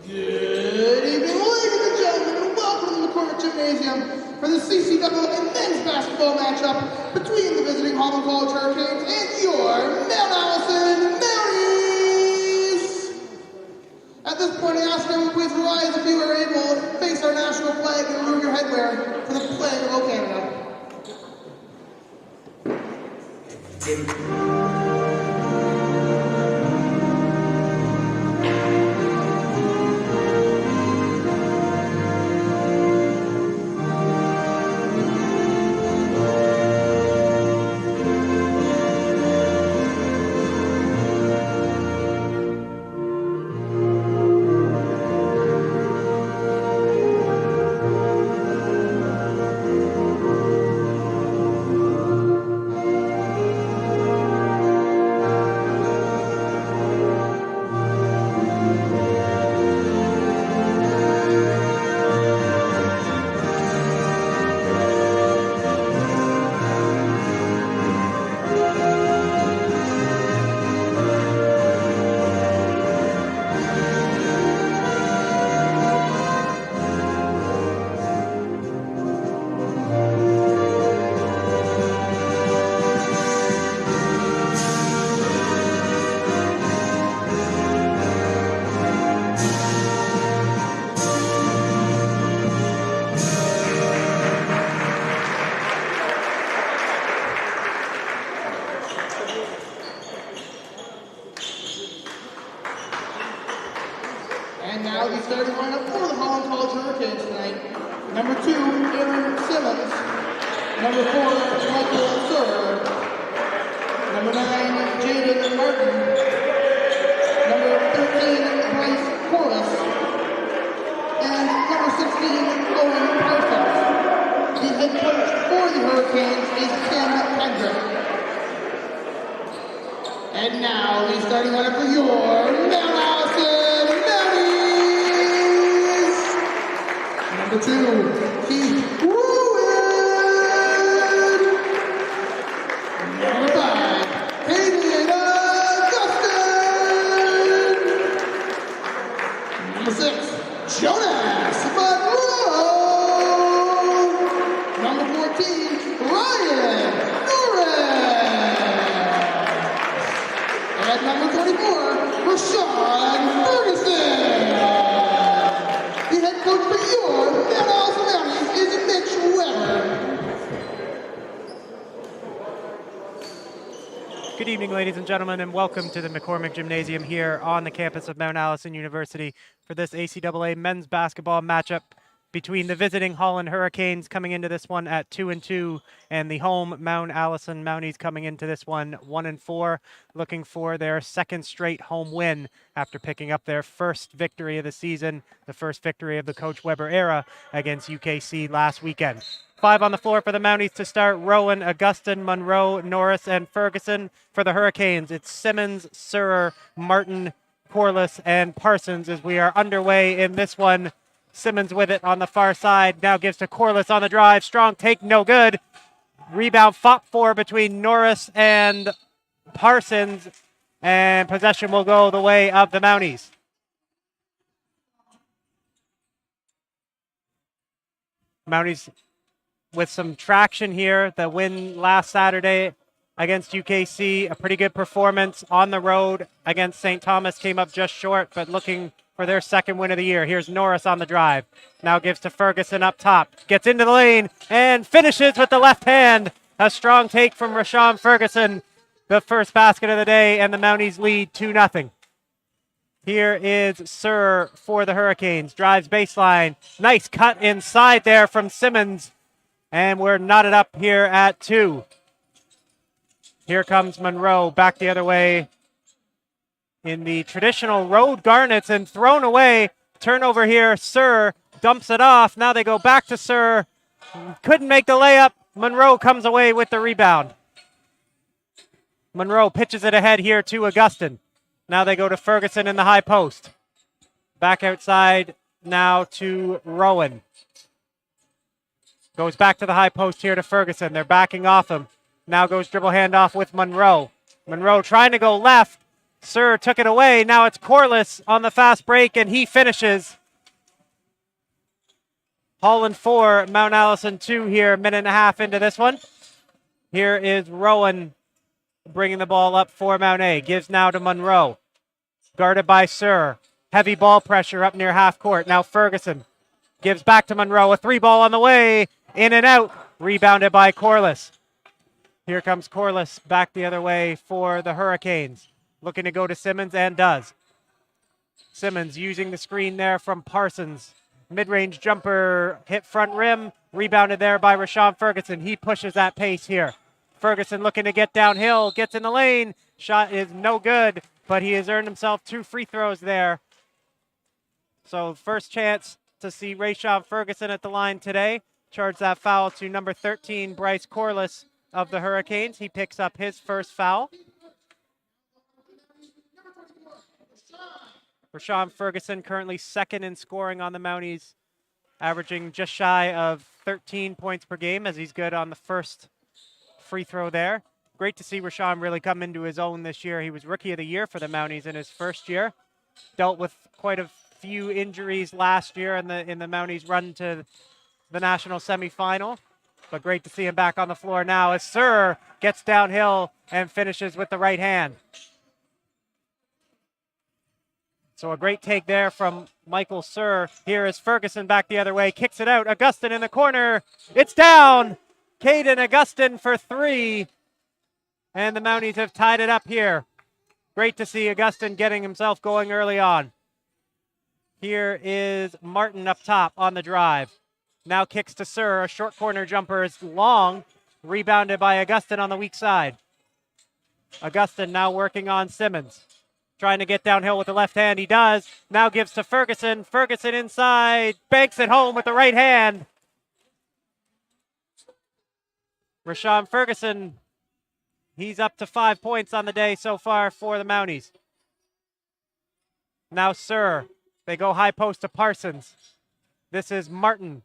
Good evening, ladies and gentlemen, and welcome to the McCormick Gymnasium for the CCAA men's basketball matchup between the visiting Holland College Hurricanes and your Mount Allison Mounties. At this point, I ask everyone please rise if you are able to face our national flag and remove your headwear for the flag of O Canada. And now the starting lineup for the Holland College Hurricanes tonight. Number 2, Aaron Simmons. Number 4, Michael Sir. Number 9, Jaden Martin. Number 13, Bryce Corliss. And number 16, Owen Parsons. The head coach for the Hurricanes is Tim Kendrick. And now the starting lineup for your Mount Allison Number 2, Keith Ruin. Number 5, Hayden Augustin. Number 6, Jonas Monroe. Number 14, Ryan Norris. And number 24, Rashawn Ferguson. The head coach for your Mount Allison Mounties is Mitch Weber. Good evening, ladies and gentlemen, and welcome to the McCormick Gymnasium here on the campus of Mount Allison University for this ACAA men's basketball matchup between the visiting Holland Hurricanes coming into this one at 2-2 and the home Mount Allison Mounties coming into this one 1-4, looking for their second straight home win after picking up their first victory of the season, the first victory of the Coach Weber era against UKC last weekend. 5 on the floor for the Mounties to start: Rowan, Augustin, Monroe, Norris, and Ferguson. For the Hurricanes, it's Simmons, Surer, Martin, Corliss, and Parsons as we are underway in this one. Simmons with it on the far side, now gives to Corliss on the drive. Strong take, no good. Rebound fought for between Norris and Parsons, and possession will go the way of the Mounties. Mounties with some traction here. The win last Saturday against UKC, a pretty good performance on the road against St. Thomas, came up just short, but looking for their second win of the year. Here's Norris on the drive. Now gives to Ferguson up top. Gets into the lane and finishes with the left hand. A strong take from Rashawn Ferguson. The first basket of the day, and the Mounties lead 2-0. Here is Sir for the Hurricanes. Drives baseline. Nice cut inside there from Simmons. And we're knotted up here at 2. Here comes Monroe back the other way in the traditional road garnets and thrown away. Turnover here. Sir dumps it off. Now they go back to Sir. Couldn't make the layup. Monroe comes away with the rebound. Monroe pitches it ahead here to Augustin. Now they go to Ferguson in the high post. Back outside now to Rowan. Goes back to the high post here to Ferguson. They're backing off him. Now goes dribble handoff with Monroe. Monroe trying to go left. Sir took it away. Now it's Corliss on the fast break, and he finishes. Holland 4, Mount Allison 2 here, a minute and a half into this one. Here is Rowan bringing the ball up for Mount A. Gives now to Monroe. Guarded by Sir. Heavy ball pressure up near half court. Now Ferguson gives back to Monroe. A 3-ball on the way. In and out. Rebounded by Corliss. Here comes Corliss back the other way for the Hurricanes. Looking to go to Simmons and does. Simmons using the screen there from Parsons. Mid-range jumper hit front rim. Rebounded there by Rashawn Ferguson. He pushes that pace here. Ferguson looking to get downhill. Gets in the lane. Shot is no good, but he has earned himself 2 free throws there. So first chance to see Rashawn Ferguson at the line today. Charge that foul to number 13, Bryce Corliss of the Hurricanes. He picks up his first foul. Rashawn Ferguson currently second in scoring on the Mounties, averaging just shy of 13 points per game as he's good on the first free throw there. Great to see Rashawn really come into his own this year. He was Rookie of the Year for the Mounties in his first year. Dealt with quite a few injuries last year in the Mounties run to the national semifinal. But great to see him back on the floor now as Sir gets downhill and finishes with the right hand. So a great take there from Michael Sir. Here is Ferguson back the other way. Kicks it out. Augustin in the corner. It's down. Caden Augustin for 3. And the Mounties have tied it up here. Great to see Augustin getting himself going early on. Here is Martin up top on the drive. Now kicks to Sir. A short corner jumper is long. Rebounded by Augustin on the weak side. Augustin now working on Simmons. Trying to get downhill with the left hand. He does. Now gives to Ferguson. Ferguson inside. Banks it home with the right hand. Rashawn Ferguson, he's up to 5 points on the day so far for the Mounties. Now Sir. They go high post to Parsons. This is Martin.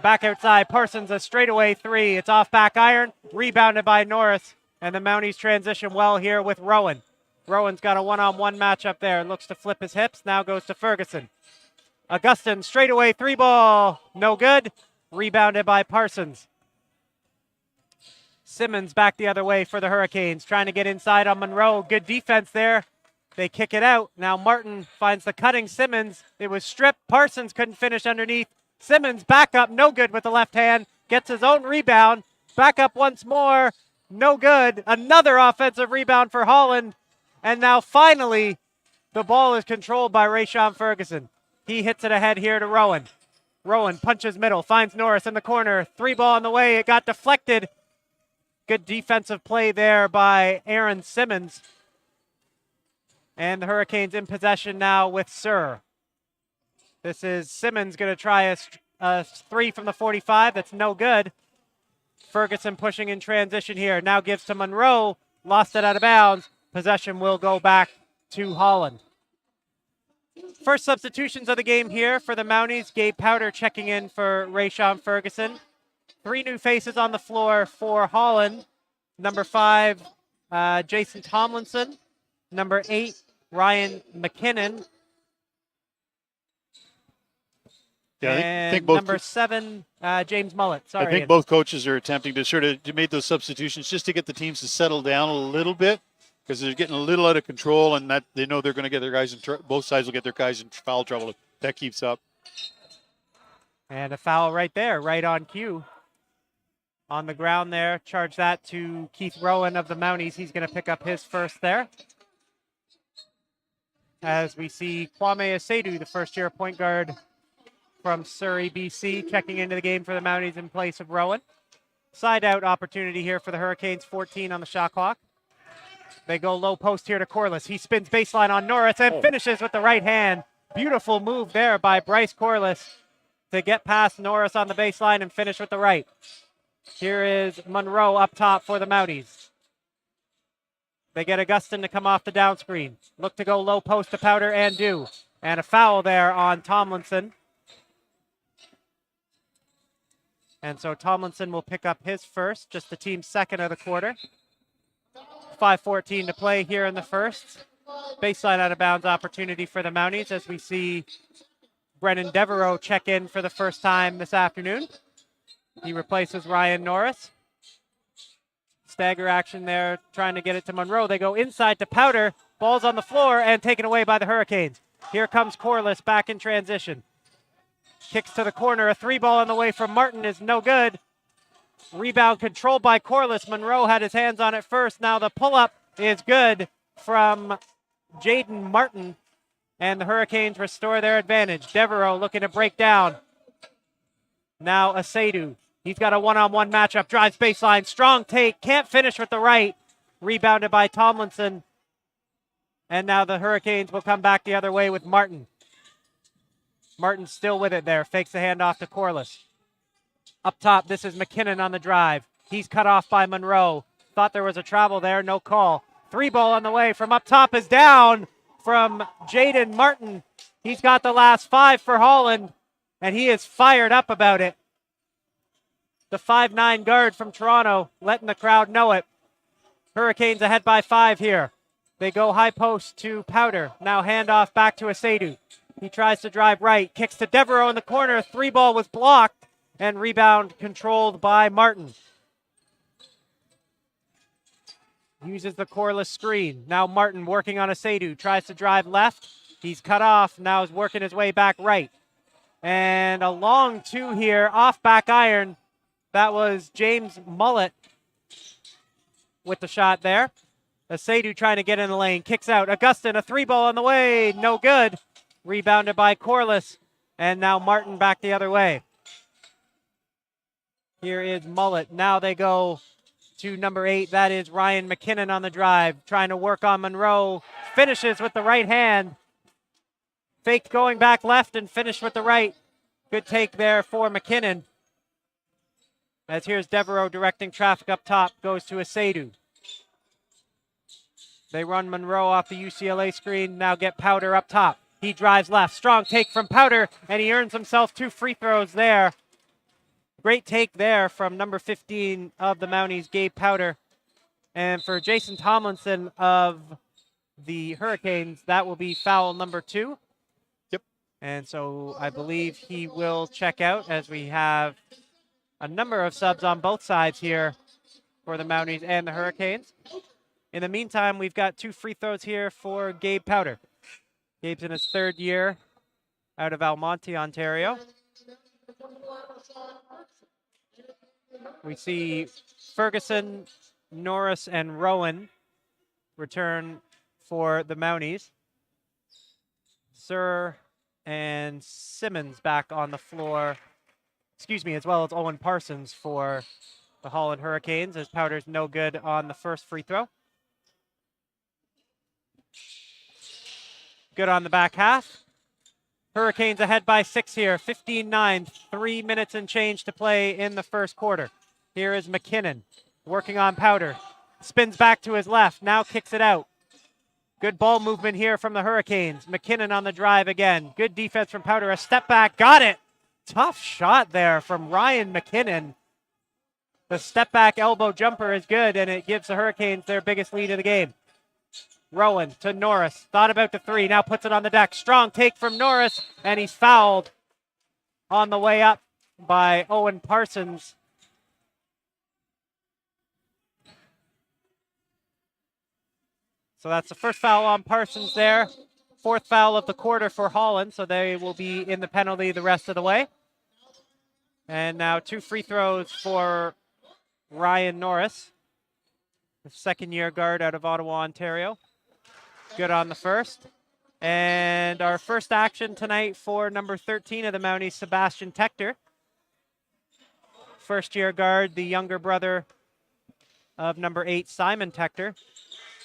Back outside. Parsons a straightaway 3. It's off back iron. Rebounded by Norris. And the Mounties transition well here with Rowan. Rowan's got a one-on-one matchup there. Looks to flip his hips. Now goes to Ferguson. Augustin, straightaway 3-ball. No good. Rebounded by Parsons. Simmons back the other way for the Hurricanes. Trying to get inside on Monroe. Good defense there. They kick it out. Now Martin finds the cutting Simmons. It was stripped. Parsons couldn't finish underneath. Simmons back up. No good with the left hand. Gets his own rebound. Back up once more. No good. Another offensive rebound for Holland. And now finally, the ball is controlled by Rashawn Ferguson. He hits it ahead here to Rowan. Rowan punches middle, finds Norris in the corner. 3-ball on the way. It got deflected. Good defensive play there by Aaron Simmons. And the Hurricanes in possession now with Sir. This is Simmons going to try a 3 from the 45. That's no good. Ferguson pushing in transition here. Now gives to Monroe. Lost it out of bounds. Possession will go back to Holland. First substitutions of the game here for the Mounties. Gabe Powder checking in for Rashawn Ferguson. 3 new faces on the floor for Holland. Number 5, Jason Tomlinson. Number 8, Ryan McKinnon. Yeah, and I think both number 7, James Mullett. Sorry. I think both coaches are attempting to sort of make those substitutions just to get the teams to settle down a little bit, because they're getting a little out of control, and that they know they're going to get their guys in both sides will get their guys in foul trouble if that keeps up. And a foul right there, right on cue. On the ground there, charge that to Keith Rowan of the Mounties. He's going to pick up his first there. As we see Kwame Asedu, the first-year point guard from Surrey, BC, checking into the game for the Mounties in place of Rowan. Side-out opportunity here for the Hurricanes, 14 on the shot clock. They go low post here to Corliss. He spins baseline on Norris and finishes with the right hand. Beautiful move there by Bryce Corliss to get past Norris on the baseline and finish with the right. Here is Monroe up top for the Mounties. They get Augustin to come off the down screen. Look to go low post to Powder and do. And a foul there on Tomlinson. And so Tomlinson will pick up his first, just the team's second of the quarter. 5:14 to play here in the first. Baseline out of bounds opportunity for the Mounties as we see Brennan Devereaux check in for the first time this afternoon. He replaces Ryan Norris. Stagger action there, trying to get it to Monroe. They go inside to Powder. Ball's on the floor and taken away by the Hurricanes. Here comes Corliss back in transition. Kicks to the corner. A 3-ball on the way from Martin is no good. Rebound controlled by Corliss. Monroe had his hands on it first. Now the pull-up is good from Jaden Martin. And the Hurricanes restore their advantage. Devereaux looking to break down. Now Asadu. He's got a one-on-one matchup. Drives baseline. Strong take. Can't finish with the right. Rebounded by Tomlinson. And now the Hurricanes will come back the other way with Martin. Martin still with it there. Fakes the handoff to Corliss. Up top, this is McKinnon on the drive. He's cut off by Monroe. Thought there was a travel there. No call. 3-ball on the way from up top is down from Jaden Martin. He's got the last 5 for Holland, and he is fired up about it. The 5'9" guard from Toronto letting the crowd know it. Hurricanes ahead by 5 here. They go high post to Powder. Now handoff back to Asadu. He tries to drive right. Kicks to Devereaux in the corner. 3-ball was blocked. And rebound controlled by Martin. Uses the Corliss screen. Now Martin working on Asadu. Tries to drive left. He's cut off. Now is working his way back right. And a long 2 here. Off back iron. That was James Mullet with the shot there. Asadu trying to get in the lane. Kicks out. Augustin, a 3-ball on the way. No good. Rebounded by Corliss. And now Martin back the other way. Here is Mullet. Now they go to number 8. That is Ryan McKinnon on the drive. Trying to work on Monroe. Finishes with the right hand. Faked going back left and finished with the right. Good take there for McKinnon. As here's Devereaux directing traffic up top. Goes to Asadu. They run Monroe off the UCLA screen. Now get Powder up top. He drives left. Strong take from Powder. And he earns himself 2 free throws there. Great take there from number 15 of the Mounties, Gabe Powder. And for Jason Tomlinson of the Hurricanes, that will be foul number 2. Yep. And so I believe he will check out as we have a number of subs on both sides here for the Mounties and the Hurricanes. In the meantime, we've got 2 free throws here for Gabe Powder. Gabe's in his 3rd year out of Almonte, Ontario. We see Ferguson, Norris, and Rowan return for the Mounties. Sir and Simmons back on the floor. As well as Owen Parsons for the Holland Hurricanes, as Powder's no good on the first free throw. Good on the back half. Hurricanes ahead by 6 here, 15-9, 3 minutes and change to play in the first quarter. Here is McKinnon working on Powder. Spins back to his left, now kicks it out. Good ball movement here from the Hurricanes. McKinnon on the drive again. Good defense from Powder, a step back, got it. Tough shot there from Ryan McKinnon. The step back elbow jumper is good, and it gives the Hurricanes their biggest lead of the game. Rowan to Norris. Thought about the 3. Now puts it on the deck. Strong take from Norris, and he's fouled on the way up by Owen Parsons. So that's the first foul on Parsons there. 4th foul of the quarter for Holland, so they will be in the penalty the rest of the way. And now 2 free throws for Ryan Norris, the 2nd-year guard out of Ottawa, Ontario. Good on the first. And our first action tonight for number 13 of the Mounties, Sebastian Tector. 1st-year guard, the younger brother of number 8, Simon Tector.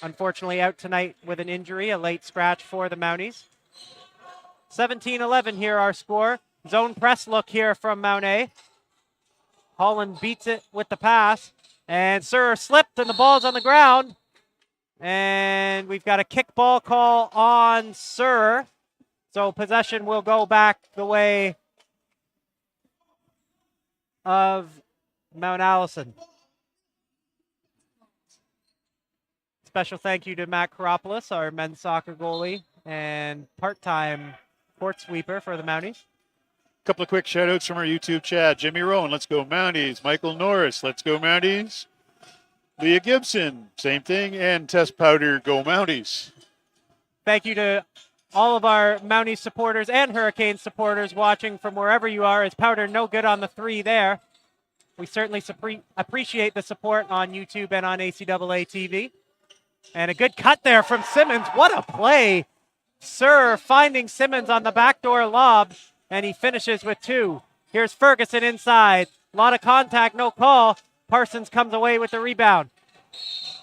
Unfortunately out tonight with an injury, a late scratch for the Mounties. 17-11 here our score. Zone press look here from Mount A. Holland beats it with the pass. And Sir slipped and the ball's on the ground. And we've got a kickball call on Sir. So possession will go back the way of Mount Allison. Special thank you to Matt Karopoulos, our men's soccer goalie and part-time court sweeper for the Mounties. Couple of quick shout outs from our YouTube chat. Jimmy Rowan, let's go Mounties. Michael Norris, let's go Mounties. Leah Gibson, same thing. And Tess Powder, go Mounties. Thank you to all of our Mounties supporters and Hurricane supporters watching from wherever you are. As Powder no good on the 3 there. We certainly appreciate the support on YouTube and on ACAA TV. And a good cut there from Simmons. What a play. Sir finding Simmons on the backdoor lob, and he finishes with 2. Here's Ferguson inside. A lot of contact, no call. Parsons comes away with the rebound.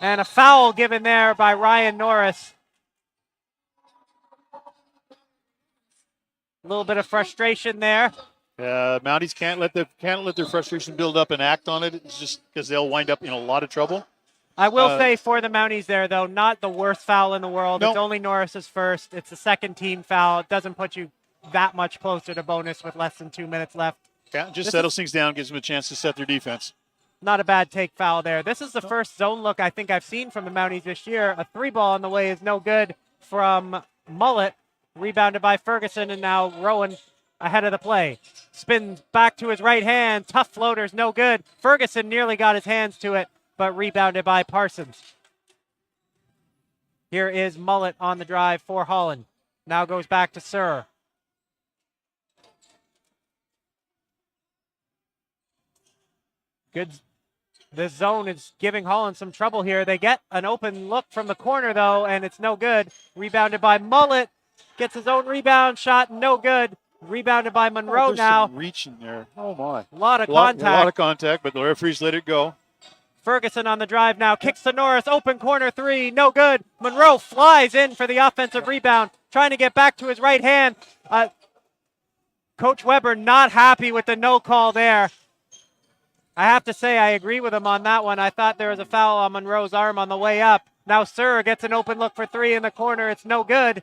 And a foul given there by Ryan Norris. A little bit of frustration there. Mounties can't let their frustration build up and act on it. It's just because they'll wind up in a lot of trouble. I will say for the Mounties there, though, not the worst foul in the world. Nope. It's only Norris's first. It's the second team foul. It doesn't put you that much closer to bonus with less than 2 minutes left. Yeah, just settles things down, gives them a chance to set their defense. Not a bad take foul there. This is the first zone look I think I've seen from the Mounties this year. A 3-ball on the way is no good from Mullet. Rebounded by Ferguson, and now Rowan ahead of the play. Spins back to his right hand. Tough floaters, no good. Ferguson nearly got his hands to it, but rebounded by Parsons. Here is Mullet on the drive for Holland. Now goes back to Sir. Good. This zone is giving Holland some trouble here. They get an open look from the corner, though, and it's no good. Rebounded by Mullet. Gets his own rebound shot, no good. Rebounded by Monroe now. Some reach in there. Oh, my. A lot of A contact. lot of contact, but the referees let it go. Ferguson on the drive now. Kicks to Norris. Open corner 3. No good. Monroe flies in for the offensive rebound. Trying to get back to his right hand. Coach Weber not happy with the no call there. I have to say I agree with him on that one. I thought there was a foul on Monroe's arm on the way up. Now Sir gets an open look for 3 in the corner. It's no good.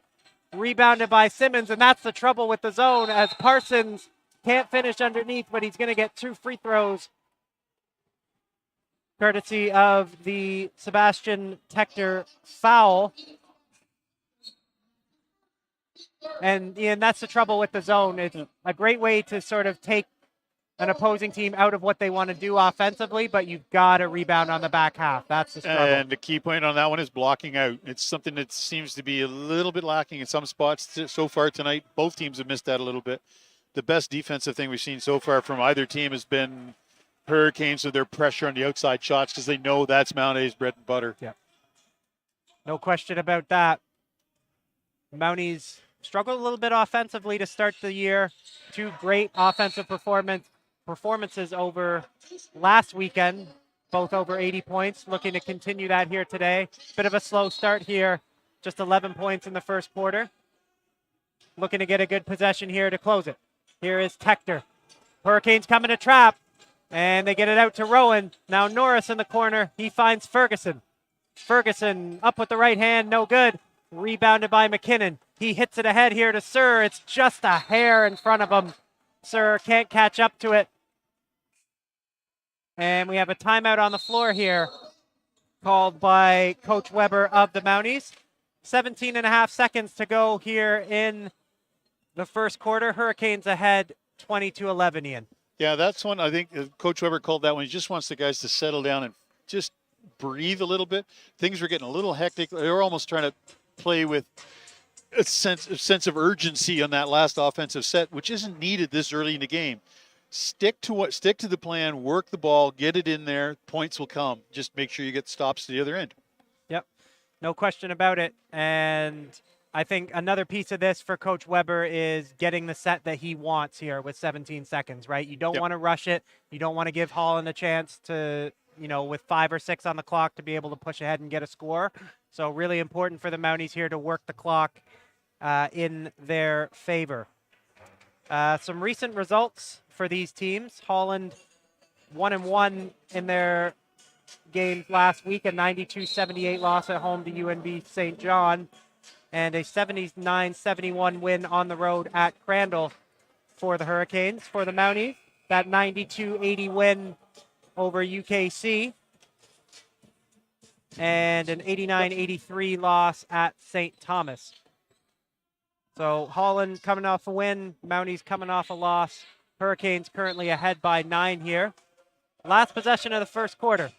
Rebounded by Simmons, and that's the trouble with the zone as Parsons can't finish underneath, but he's going to get 2 free throws courtesy of the Sebastian Tector foul. And Ian, that's the trouble with the zone. It's a great way to sort of take an opposing team out of what they want to do offensively, but you've got to rebound on the back half. That's the struggle. And the key point on that one is blocking out. It's something that seems to be a little bit lacking in some spots so far tonight. Both teams have missed that a little bit. The best defensive thing we've seen so far from either team has been Hurricanes with their pressure on the outside shots because they know that's Mount A's bread and butter. Yeah. No question about that. Mounties struggled a little bit offensively to start the year. 2 great offensive performances over last weekend, both over 80 points. Looking to continue that here today. Bit of a slow start here, just 11 points in the first quarter. Looking to get a good possession here to close it. Here is Tector. Hurricanes coming to trap, and they get it out to Rowan. Now Norris in the corner. He finds Ferguson. Ferguson up with the right hand, no good. Rebounded by McKinnon. He hits it ahead here to Sir. It's just a hair in front of him. Sir can't catch up to it. And we have a timeout on the floor here called by Coach Weber of the Mounties. 17 and a half seconds to go here in the first quarter. Hurricanes ahead 20-11, Ian. Yeah, that's one. I think Coach Weber called that one. He just wants the guys to settle down and just breathe a little bit. Things were getting a little hectic. They were almost trying to play with a sense of urgency on that last offensive set, which isn't needed this early in the game. Stick to the plan, work the ball, get it in there. Points will come. Just make sure you get stops to the other end. Yep, no question about it. And I think another piece of this for Coach Weber is getting the set that he wants here with 17 seconds, right? You don't want to rush it. You don't want to give Holland a chance to, with 5 or 6 on the clock to be able to push ahead and get a score. So really important for the Mounties here to work the clock in their favor. Some recent results for these teams. Holland 1-1 in their games last week, a 92-78 loss at home to UNB St. John, and a 79-71 win on the road at Crandall for the Hurricanes. For the Mounties, that 92-80 win over UKC. and an 89-83 loss at St. Thomas. So Holland coming off a win, Mounties coming off a loss. Hurricanes currently ahead by 9 here. Last possession of the first quarter.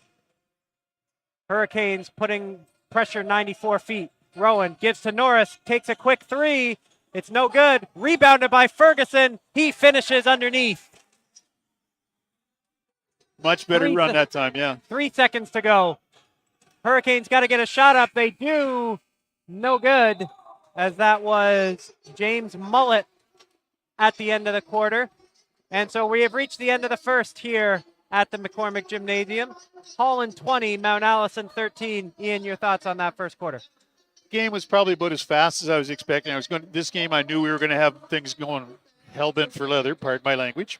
Hurricanes putting pressure 94 feet. Rowan gives to Norris, takes a quick three. It's no good. Rebounded by Ferguson. He finishes underneath. Much better run that time, yeah. 3 seconds to go. Hurricanes got to get a shot up. They do. No good, as that was James Mullet at the end of the quarter. And so we have reached the end of the first here at the McCormick Gymnasium. Holland 20, Mount Allison 13. Ian, your thoughts on that first quarter? Game was probably about as fast as I was expecting. This game, I knew we were going to have things going hell-bent for leather, pardon my language,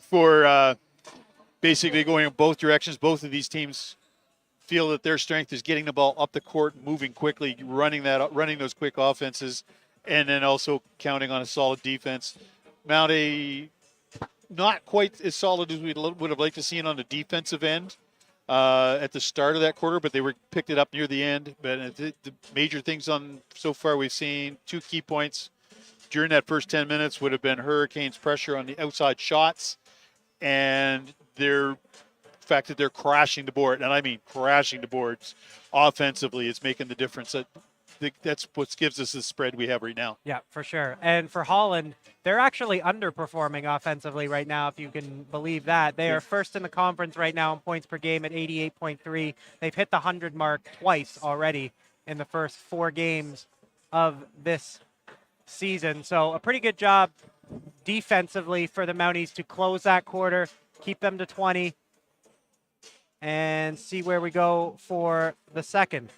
for basically going in both directions. Both of these teams feel that their strength is getting the ball up the court, moving quickly, running those quick offenses, and then also counting on a solid defense. Mount A, not quite as solid as we would have liked to see it on the defensive end at the start of that quarter, but they picked it up near the end. But the major things so far we've seen, 2 key points during that first 10 minutes would have been Hurricanes' pressure on the outside shots and their fact that they're crashing the board, and I mean crashing the boards offensively. It's making the difference. That's what gives us the spread we have right now. Yeah, for sure. And for Holland, they're actually underperforming offensively right now, if you can believe that. They are first in the conference right now in points per game at 88.3. They've hit the 100 mark twice already in the first 4 games of this season. So a pretty good job defensively for the Mounties to close that quarter, keep them to 20, and see where we go for the second.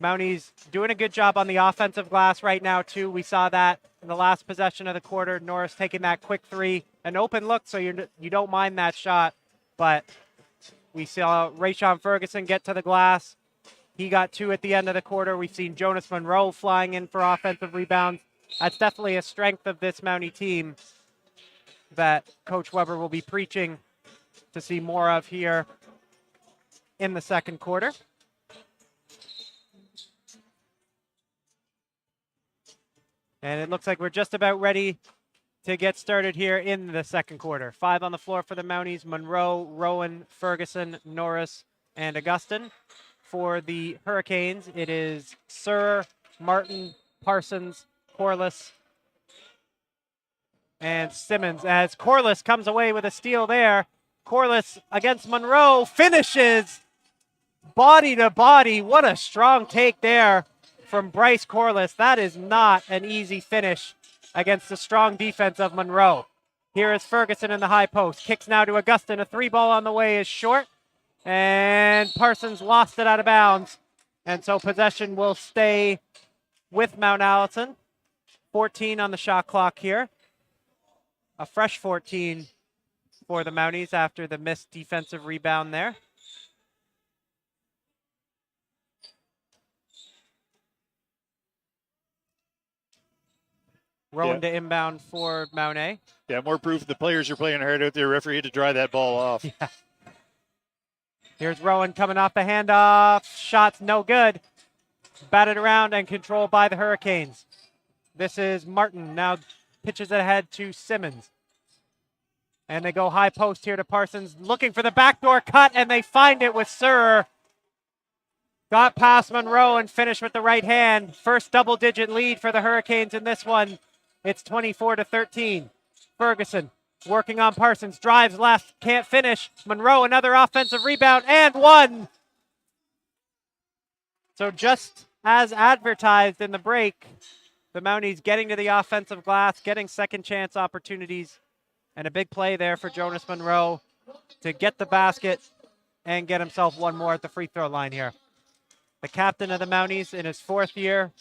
Mounties doing a good job on the offensive glass right now, too. We saw that in the last possession of the quarter. Norris taking that quick three. An open look, so you don't mind that shot. But we saw Rayshon Ferguson get to the glass. He got 2 at the end of the quarter. We've seen Jonas Monroe flying in for offensive rebounds. That's definitely a strength of this Mountie team that Coach Weber will be preaching to see more of here in the second quarter. And it looks like we're just about ready to get started here in the second quarter. 5 on the floor for the Mounties: Monroe, Rowan, Ferguson, Norris, and Augustin. For the Hurricanes, it is Sir, Martin, Parsons, Corliss, and Simmons. As Corliss comes away with a steal there. Corliss against Monroe, finishes body to body. What a strong take there from Bryce Corliss. That is not an easy finish against the strong defense of Monroe. Here is Ferguson in the high post. Kicks now to Augustin. A 3-ball on the way is short. And Parsons lost it out of bounds. And so possession will stay with Mount Allison. 14 on the shot clock here. A fresh 14 for the Mounties after the missed defensive rebound there. Rowan to inbound for Mount A. Yeah, more proof the players are playing hard out there. Referee had to dry that ball off. Yeah. Here's Rowan coming off the handoff. Shot's no good. Batted around and controlled by the Hurricanes. This is Martin. Now pitches it ahead to Simmons. And they go high post here to Parsons. Looking for the backdoor cut, and they find it with Sir. Got past Monroe and finished with the right hand. First double-digit lead for the Hurricanes in this one. It's 24-13. Ferguson working on Parsons. Drives left. Can't finish. Monroe, another offensive rebound, and one. So just as advertised in the break, the Mounties getting to the offensive glass, getting second chance opportunities, and a big play there for Jonas Monroe to get the basket and get himself one more at the free throw line here. The captain of the Mounties in his 4th year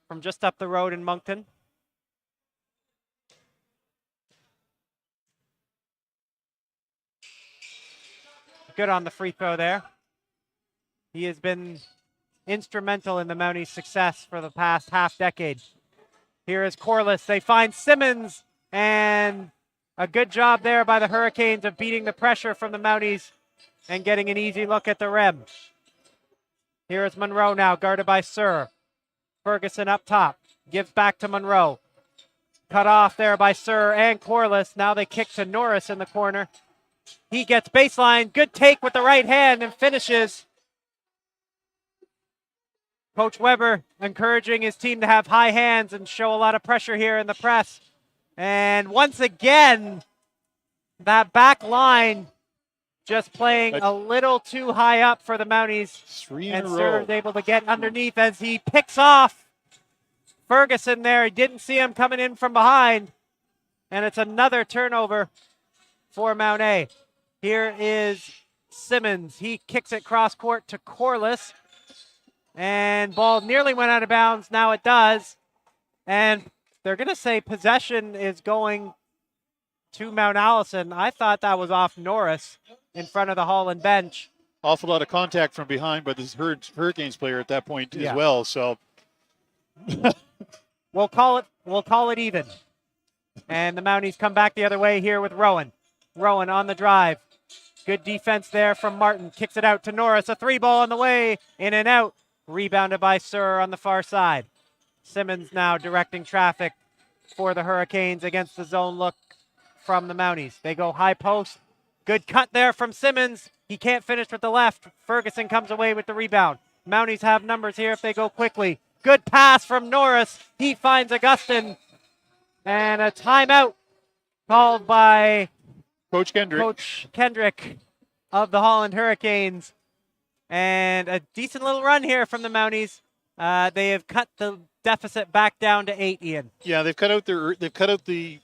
from just up the road in Moncton. Good on the free throw there. He has been instrumental in the Mounties' success for the past half decade. Here is Corliss. They find Simmons, and a good job there by the Hurricanes of beating the pressure from the Mounties and getting an easy look at the rim. Here is Monroe now, guarded by Sir. Ferguson up top, gives back to Monroe. Cut off there by Sir and Corliss. Now they kick to Norris in the corner. He gets baseline, good take with the right hand and finishes. Coach Weber encouraging his team to have high hands and show a lot of pressure here in the press. And once again, that back line just playing a little too high up for the Mounties. 3 in a And row. Sir is able to get underneath as he picks off Ferguson there. He didn't see him coming in from behind. And it's another turnover for Mount A. Here is Simmons. He kicks it cross court to Corliss. And ball nearly went out of bounds. Now it does. And they're going to say possession is going to Mount Allison. I thought that was off Norris in front of the Holland bench. Awful lot of contact from behind by this Hurricanes player at that point Yeah. as well. So We'll call it even. And the Mounties come back the other way here with Rowan. Rowan on the drive. Good defense there from Martin. Kicks it out to Norris. A 3-ball on the way. In and out. Rebounded by Sir on the far side. Simmons now directing traffic for the Hurricanes against the zone look from the Mounties. They go high post. Good cut there from Simmons. He can't finish with the left. Ferguson comes away with the rebound. Mounties have numbers here if they go quickly. Good pass from Norris. He finds Augustin. And a timeout called by Coach Kendrick. Coach Kendrick of the Holland Hurricanes. And a decent little run here from the Mounties. They have cut the deficit back down to 8, Ian. Yeah, they've cut out the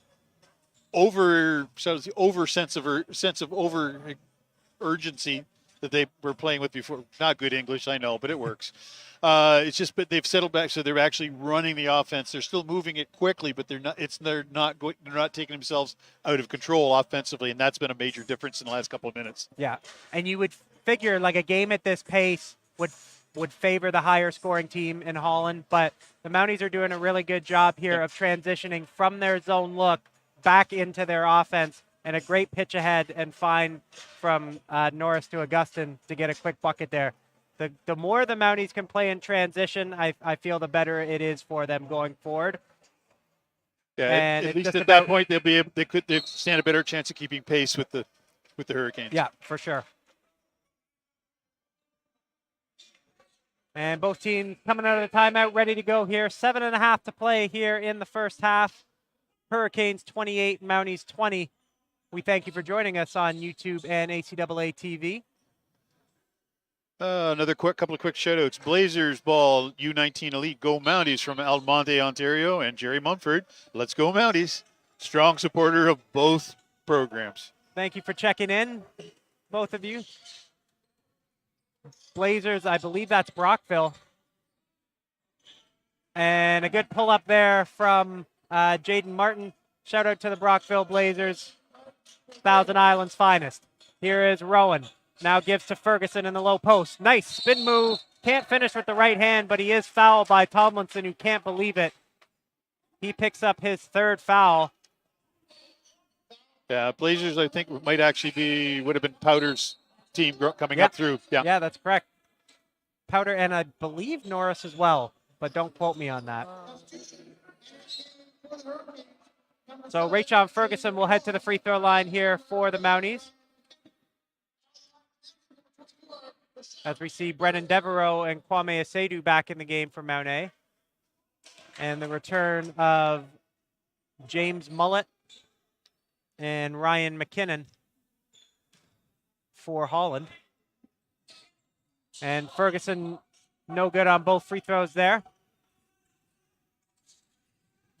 over sense of over urgency that they were playing with before. Not good English, I know, but it works. It's just, but they've settled back, so they're actually running the offense. They're still moving it quickly, but they're not taking themselves out of control offensively, and that's been a major difference in the last couple of minutes. Yeah, and you would figure like a game at this pace would favor the higher scoring team in Holland, but the Mounties are doing a really good job here of transitioning from their zone look back into their offense, and a great pitch ahead and find from Norris to Augustin to get a quick bucket there. The more the Mounties can play in transition, I feel the better it is for them going forward. Yeah, And at it's least just at that point they could stand a better chance of keeping pace with the Hurricanes. Yeah, for sure. And both teams coming out of the timeout, ready to go here. 7.5 to play here in the first half. Hurricanes 28, Mounties 20. We thank you for joining us on YouTube and ACAA TV. Another couple of quick shout-outs. Blazers ball, U19 Elite, go Mounties from Almonte, Ontario, and Jerry Mumford. Let's go Mounties. Strong supporter of both programs. Thank you for checking in, both of you. Blazers, I believe that's Brockville. And a good pull up there from Jaden Martin. Shout out to the Brockville Blazers, Thousand Islands finest. Here is Rowan. Now gives to Ferguson in the low post. Nice spin move. Can't finish with the right hand, but he is fouled by Tomlinson, who can't believe it. He picks up his third foul. Yeah, Blazers, I think, would have been Powder's team coming up through. Yeah, that's correct. Powder, and I believe Norris as well, but don't quote me on that. So Rayshon Ferguson will head to the free throw line here for the Mounties. As we see Brennan Devereaux and Kwame Asedu back in the game for Mount A. And the return of James Mullett and Ryan McKinnon for Holland. And Ferguson, no good on both free throws there.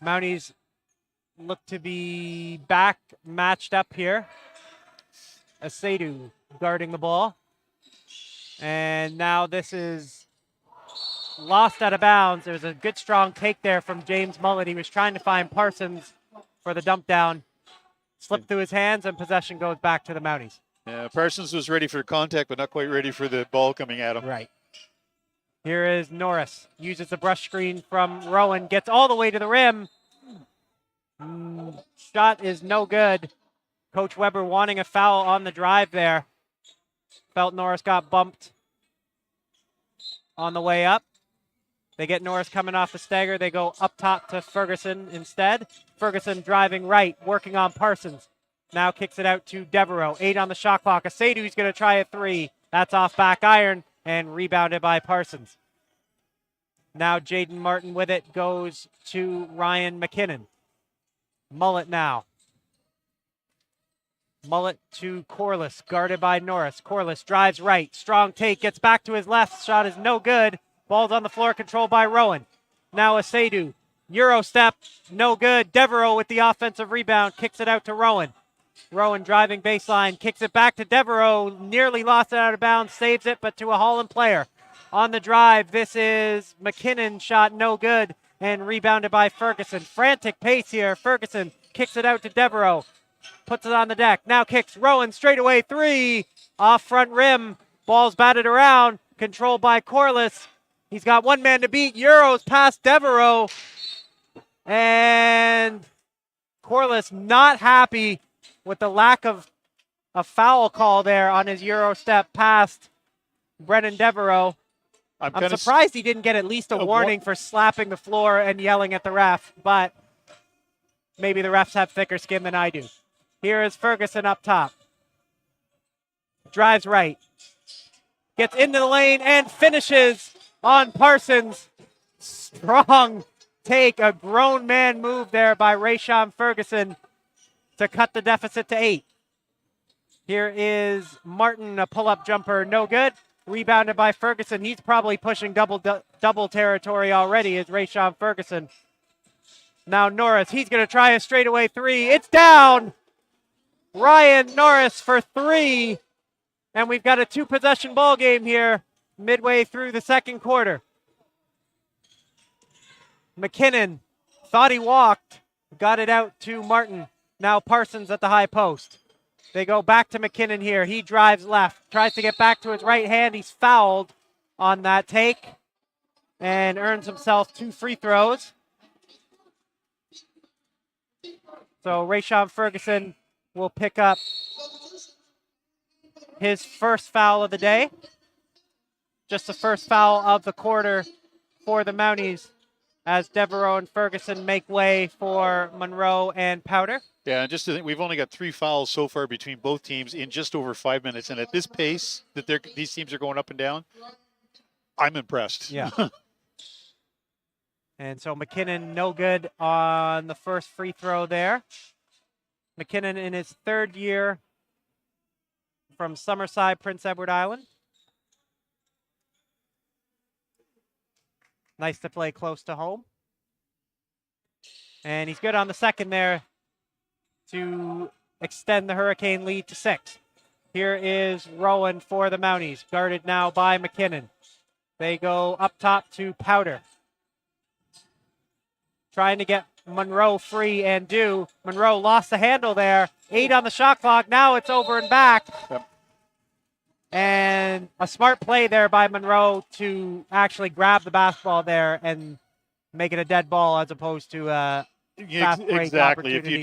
Mounties look to be back matched up here. Asedu guarding the ball. And now this is lost out of bounds. There's a good strong take there from James Mullett. He was trying to find Parsons for the dump down. Slipped through his hands, and possession goes back to the Mounties. Yeah, Parsons was ready for contact, but not quite ready for the ball coming at him. Right. Here is Norris. Uses the brush screen from Rowan. Gets all the way to the rim. Shot is no good. Coach Weber wanting a foul on the drive there. Felt Norris got bumped on the way up. They get Norris coming off the stagger. They go up top to Ferguson instead. Ferguson driving right, working on Parsons. Now kicks it out to Devereaux. 8 on the shot clock. Asadou's going to try a 3. That's off back iron and rebounded by Parsons. Now Jaden Martin with it goes to Ryan McKinnon. Mullet now. Mullet to Corliss, guarded by Norris. Corliss drives right. Strong take, gets back to his left. Shot is no good. Ball's on the floor, controlled by Rowan. Now Asadou. Euro step, no good. Devereaux with the offensive rebound, kicks it out to Rowan. Rowan driving baseline, kicks it back to Devereaux. Nearly lost it out of bounds, saves it, but to a Holland player. On the drive, this is McKinnon, shot no good, and rebounded by Ferguson. Frantic pace here. Ferguson kicks it out to Devereaux. Puts it on the deck. Now kicks Rowan straight away 3. Off front rim. Ball's batted around. Controlled by Corliss. He's got one man to beat. Euros past Devereaux. And Corliss not happy with the lack of a foul call there on his Euro step past Brennan Devereaux. I'm surprised he didn't get at least a warning for slapping the floor and yelling at the ref, but maybe the refs have thicker skin than I do. Here is Ferguson up top. Drives right. Gets into the lane and finishes on Parsons. Strong take, a grown man move there by Rayshon Ferguson to cut the deficit to 8. Here is Martin, a pull-up jumper, no good. Rebounded by Ferguson. He's probably pushing double territory already, is Rayshon Ferguson. Now Norris, he's going to try a straightaway 3. It's down! Ryan Norris for 3. And we've got a 2-possession ball game here midway through the second quarter. McKinnon thought he walked, got it out to Martin. Now Parsons at the high post. They go back to McKinnon here. He drives left, tries to get back to his right hand. He's fouled on that take and earns himself 2 free throws. So Rayshon Ferguson will pick up his first foul of the day. Just the first foul of the quarter for the Mounties as Devereaux and Ferguson make way for Monroe and Powder. Yeah, just to think, we've only got 3 fouls so far between both teams in just over 5 minutes. And at this pace that these teams are going up and down, I'm impressed. Yeah. And so McKinnon no good on the first free throw there. McKinnon in his 3rd year from Summerside, Prince Edward Island. Nice to play close to home. And he's good on the second there to extend the Hurricane lead to 6. Here is Rowan for the Mounties, guarded now by McKinnon. They go up top to Powder. Trying to get Monroe free and do. Monroe lost the handle there. 8 on the shot clock. Now it's over and back. Yep. And a smart play there by Monroe to actually grab the basketball there and make it a dead ball as opposed to fast break exactly. opportunity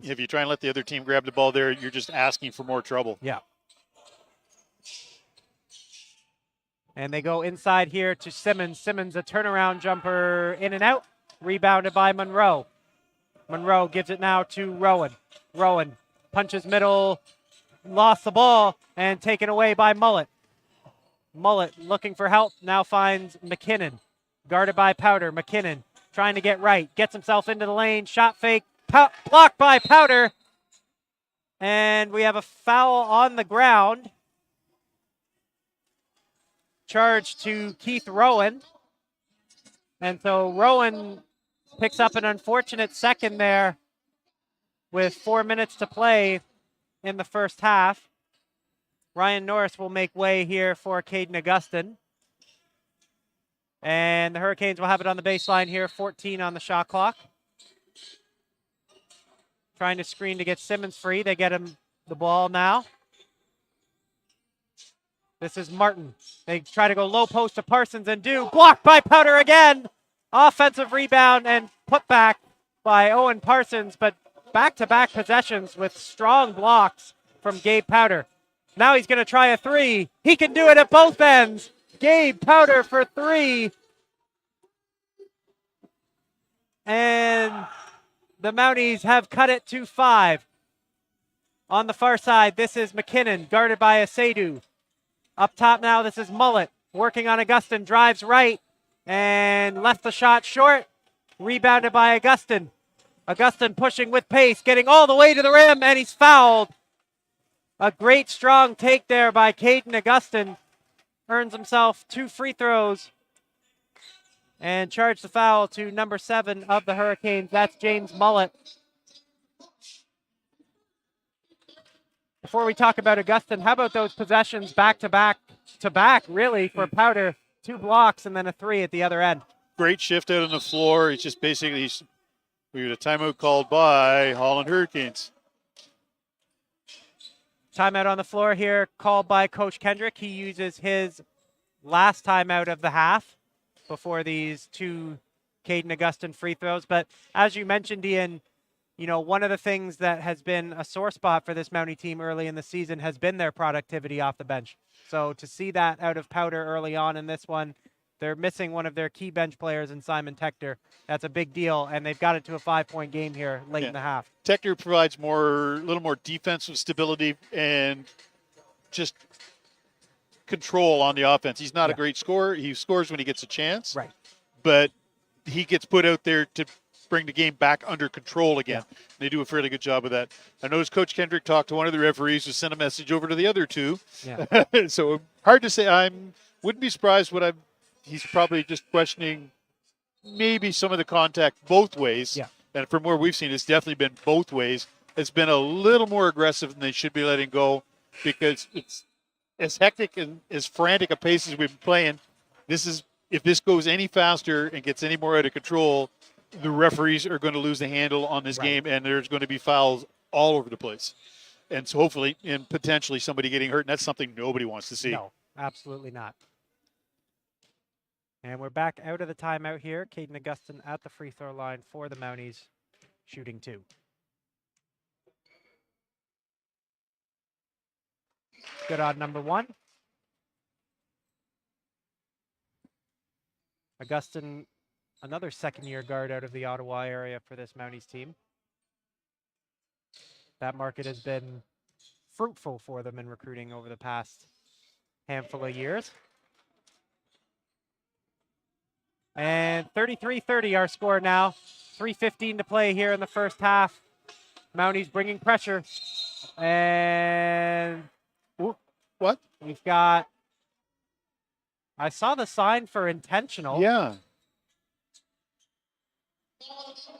If you try and let the other team grab the ball there, you're just asking for more trouble. Yeah. And they go inside here to Simmons. Simmons, a turnaround jumper in and out. Rebounded by Monroe. Monroe gives it now to Rowan. Rowan punches middle, lost the ball, and taken away by Mullet. Mullet looking for help, now finds McKinnon. Guarded by Powder. McKinnon trying to get right. Gets himself into the lane. Shot fake. Blocked by Powder. And we have a foul on the ground. Charge to Keith Rowan. And so Rowan picks up an unfortunate second there with 4 minutes to play in the first half. Ryan Norris will make way here for Caden Augustin. And the Hurricanes will have it on the baseline here, 14 on the shot clock. Trying to screen to get Simmons free. They get him the ball now. This is Martin. They try to go low post to Parsons and do. Blocked by Powder again. Offensive rebound and put back by Owen Parsons, but back-to-back possessions with strong blocks from Gabe Powder. Now he's going to try a three. He can do it at both ends. Gabe Powder for three. And the Mounties have cut it to 5. On the far side, this is McKinnon, guarded by Asadu. Up top now, this is Mullet, working on Augustin, drives right, and left the shot short. Rebounded by Augustin. Augustin pushing with pace, getting all the way to the rim, and he's fouled. A great strong take there by Caden Augustin. Earns himself 2 free throws and charged the foul to number 7 of the Hurricanes. That's James Mullet. Before we talk about Augustin, how about those possessions back to back, really, for Powder? 2 blocks and then a 3 at the other end. Great shift out on the floor. It's just basically, we got a timeout called by Holland Hurricanes. Timeout on the floor here called by Coach Kendrick. He uses his last timeout of the half before these 2 Caden Augustin free throws. But as you mentioned, Ian, you know, one of the things that has been a sore spot for this Mountie team early in the season has been their productivity off the bench. So to see that out of Powder early on in this one, they're missing one of their key bench players in Simon Tector. That's a big deal, and they've got it to a 5-point game here late in the half. Tector provides a little more defensive stability and just control on the offense. He's not a great scorer. He scores when he gets a chance. Right. But he gets put out there to bring the game back under control again. Yeah. They do a fairly good job of that. I noticed Coach Kendrick talked to one of the referees who sent a message over to the other 2. Yeah. So hard to say. Wouldn't be surprised he's probably just questioning maybe some of the contact both ways. Yeah. And from where we've seen, it's definitely been both ways. It's been a little more aggressive than they should be letting go, because it's as hectic and as frantic a pace as we've been playing. If this goes any faster and gets any more out of control, the referees are going to lose the handle on this game, and there's going to be fouls all over the place. And so hopefully and potentially somebody getting hurt, and that's something nobody wants to see. No, absolutely not. And we're back out of the timeout here. Caden Augustin at the free throw line for the Mounties, shooting 2. Good on number 1. Augustin, another second-year guard out of the Ottawa area for this Mounties team. That market has been fruitful for them in recruiting over the past handful of years. And 33-30 our score now. 3:15 to play here in the first half. Mounties bringing pressure. And what? We've got, I saw the sign for intentional. Yeah.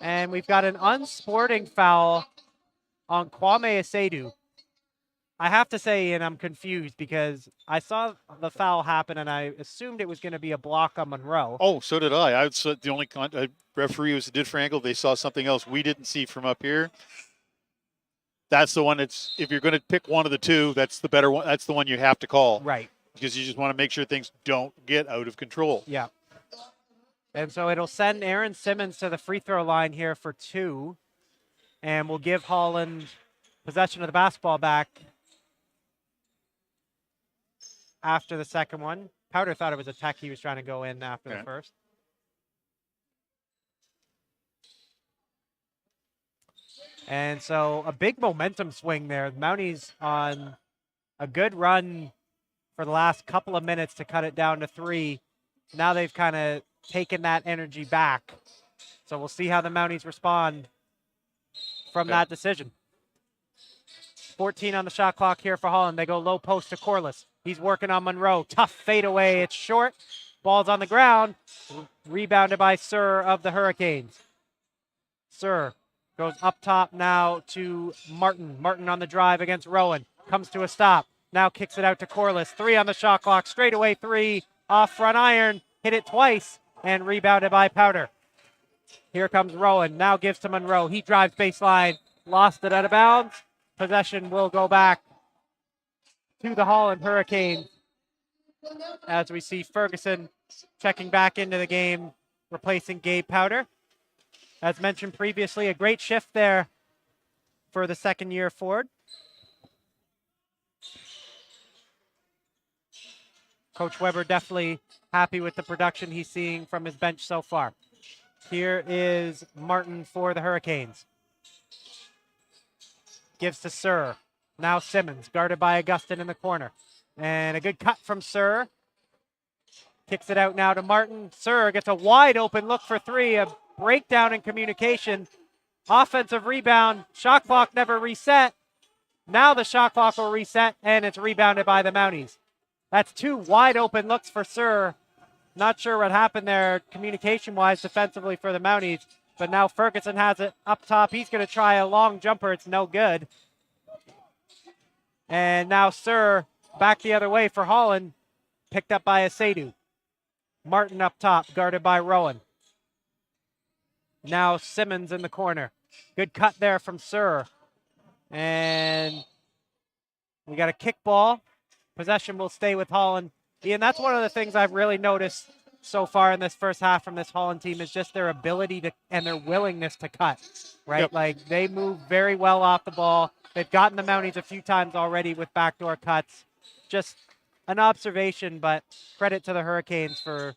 And we've got an unsporting foul on Kwame Asadu. I have to say, and I'm confused because I saw the foul happen and I assumed it was going to be a block on Monroe. Oh, so did I. I was the only referee was did for angle. They saw something else we didn't see from up here. That's the one that's, if you're going to pick one of the 2, that's the better one. That's the one you have to call. Right. Because you just want to make sure things don't get out of control. Yeah. And so it'll send Aaron Simmons to the free throw line here for 2. And we'll give Holland possession of the basketball back after the second one. Powder thought it was a tech. He was trying to go in after the first. And so a big momentum swing there. The Mounties on a good run for the last couple of minutes to cut it down to 3. Now they've kind of taken that energy back. So we'll see how the Mounties respond from that decision. 14 on the shot clock here for Holland. They go low post to Corliss. He's working on Monroe. Tough fadeaway. It's short. Ball's on the ground. Rebounded by Sir of the Hurricanes. Sir goes up top now to Martin. Martin on the drive against Rowan. Comes to a stop. Now kicks it out to Corliss. 3 on the shot clock. Straightaway 3 off front iron. Hit it twice and rebounded by Powder. Here comes Rowan. Now gives to Monroe. He drives baseline. Lost it out of bounds. Possession will go back to the Holland Hurricanes as we see Ferguson checking back into the game, replacing Gabe Powder. As mentioned previously, a great shift there for the second-year forward. Coach Weber definitely happy with the production he's seeing from his bench so far. Here is Martin for the Hurricanes. Gives to Sir. Now Simmons, guarded by Augustin in the corner. And a good cut from Sir. Kicks it out now to Martin. Sir gets a wide open look for three. A breakdown in communication. Offensive rebound. Shot clock never reset. Now the shot clock will reset, and it's rebounded by the Mounties. That's two wide open looks for Sir. Not sure what happened there communication-wise defensively for the Mounties. But now Ferguson has it up top. He's going to try a long jumper. It's no good. And now Sir back the other way for Holland. Picked up by Asadu. Martin up top, guarded by Rowan. Now Simmons in the corner. Good cut there from Sir. And we got a kick ball. Possession will stay with Holland. Ian, that's one of the things I've really noticed so far in this first half from this Holland team is just their ability to and their willingness to cut, right? Yep. Like they move very well off the ball. They've gotten the Mounties a few times already with backdoor cuts. Just an observation, but credit to the Hurricanes for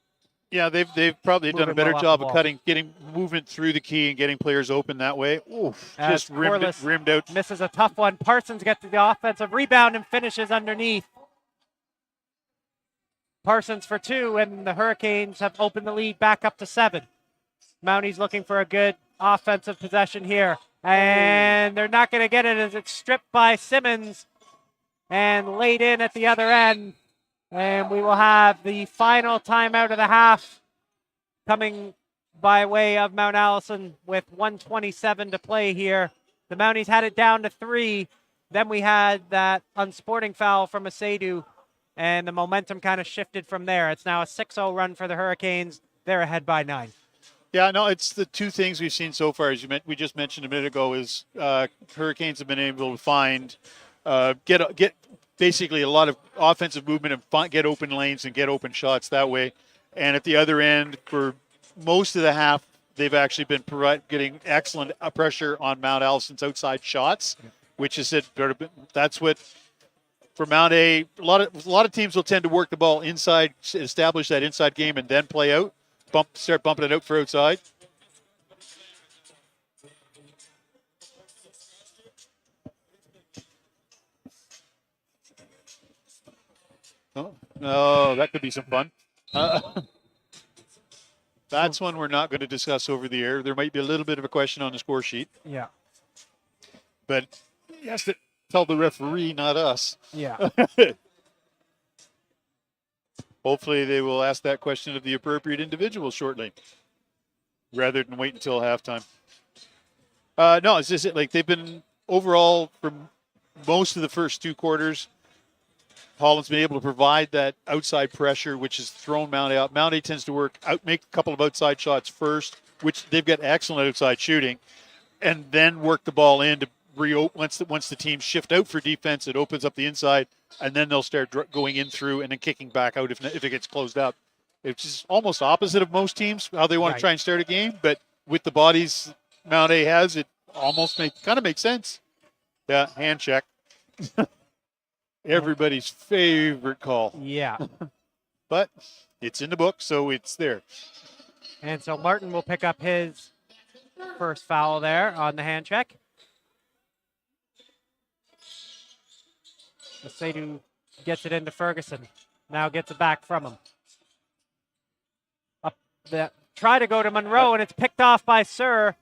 they've probably done a moving better well off job the of ball. getting movement through the key and getting players open that way. Oof, As just Corliss rimmed out. misses a tough one. Parsons gets the offensive rebound and finishes underneath. Parsons for two, and the Hurricanes have opened the lead back up to 7. Mounties looking for a good offensive possession here. And they're not going to get it as it's stripped by Simmons and laid in at the other end. And we will have the final timeout of the half coming by way of Mount Allison with 1:27 to play here. The Mounties had it down to 3. Then we had that unsporting foul from Asadu, and the momentum kind of shifted from there. It's now a 6-0 run for the Hurricanes. They're ahead by 9. Yeah, no, it's the two things we've seen so far, as we just mentioned a minute ago, is Hurricanes have been able to find, get basically a lot of offensive movement and get open lanes and get open shots that way. And at the other end, for most of the half, they've actually been getting excellent pressure on Mount Allison's outside shots, which is that's what for Mount A. A lot of teams will tend to work the ball inside, establish that inside game, and then play out. Start bumping it out for outside. Oh, that could be some fun. That's one we're not going to discuss over the air. There might be a little bit of a question on the score sheet. Yeah. But he has to tell the referee, not us. Yeah. Hopefully they will ask that question of the appropriate individual shortly, rather than wait until halftime. No, it's just like they've been overall for most of the first 2 quarters. Holland's been able to provide that outside pressure, which has thrown Mount A out. Mount A tends to make a couple of outside shots first, which they've got excellent outside shooting, and then work the ball in to once the teams shift out for defense, it opens up the inside, and then they'll start going in through and then kicking back out if it gets closed up. It's just almost opposite of most teams, how they want to try and start a game, but with the bodies Mount A has, it almost kind of makes sense. Yeah, hand check. Everybody's favorite call. Yeah. But it's in the book, so it's there. And so Martin will pick up his first foul there on the hand check. Asadu gets it into Ferguson. Now gets it back from him. Try to go to Monroe, and it's picked off by Sir.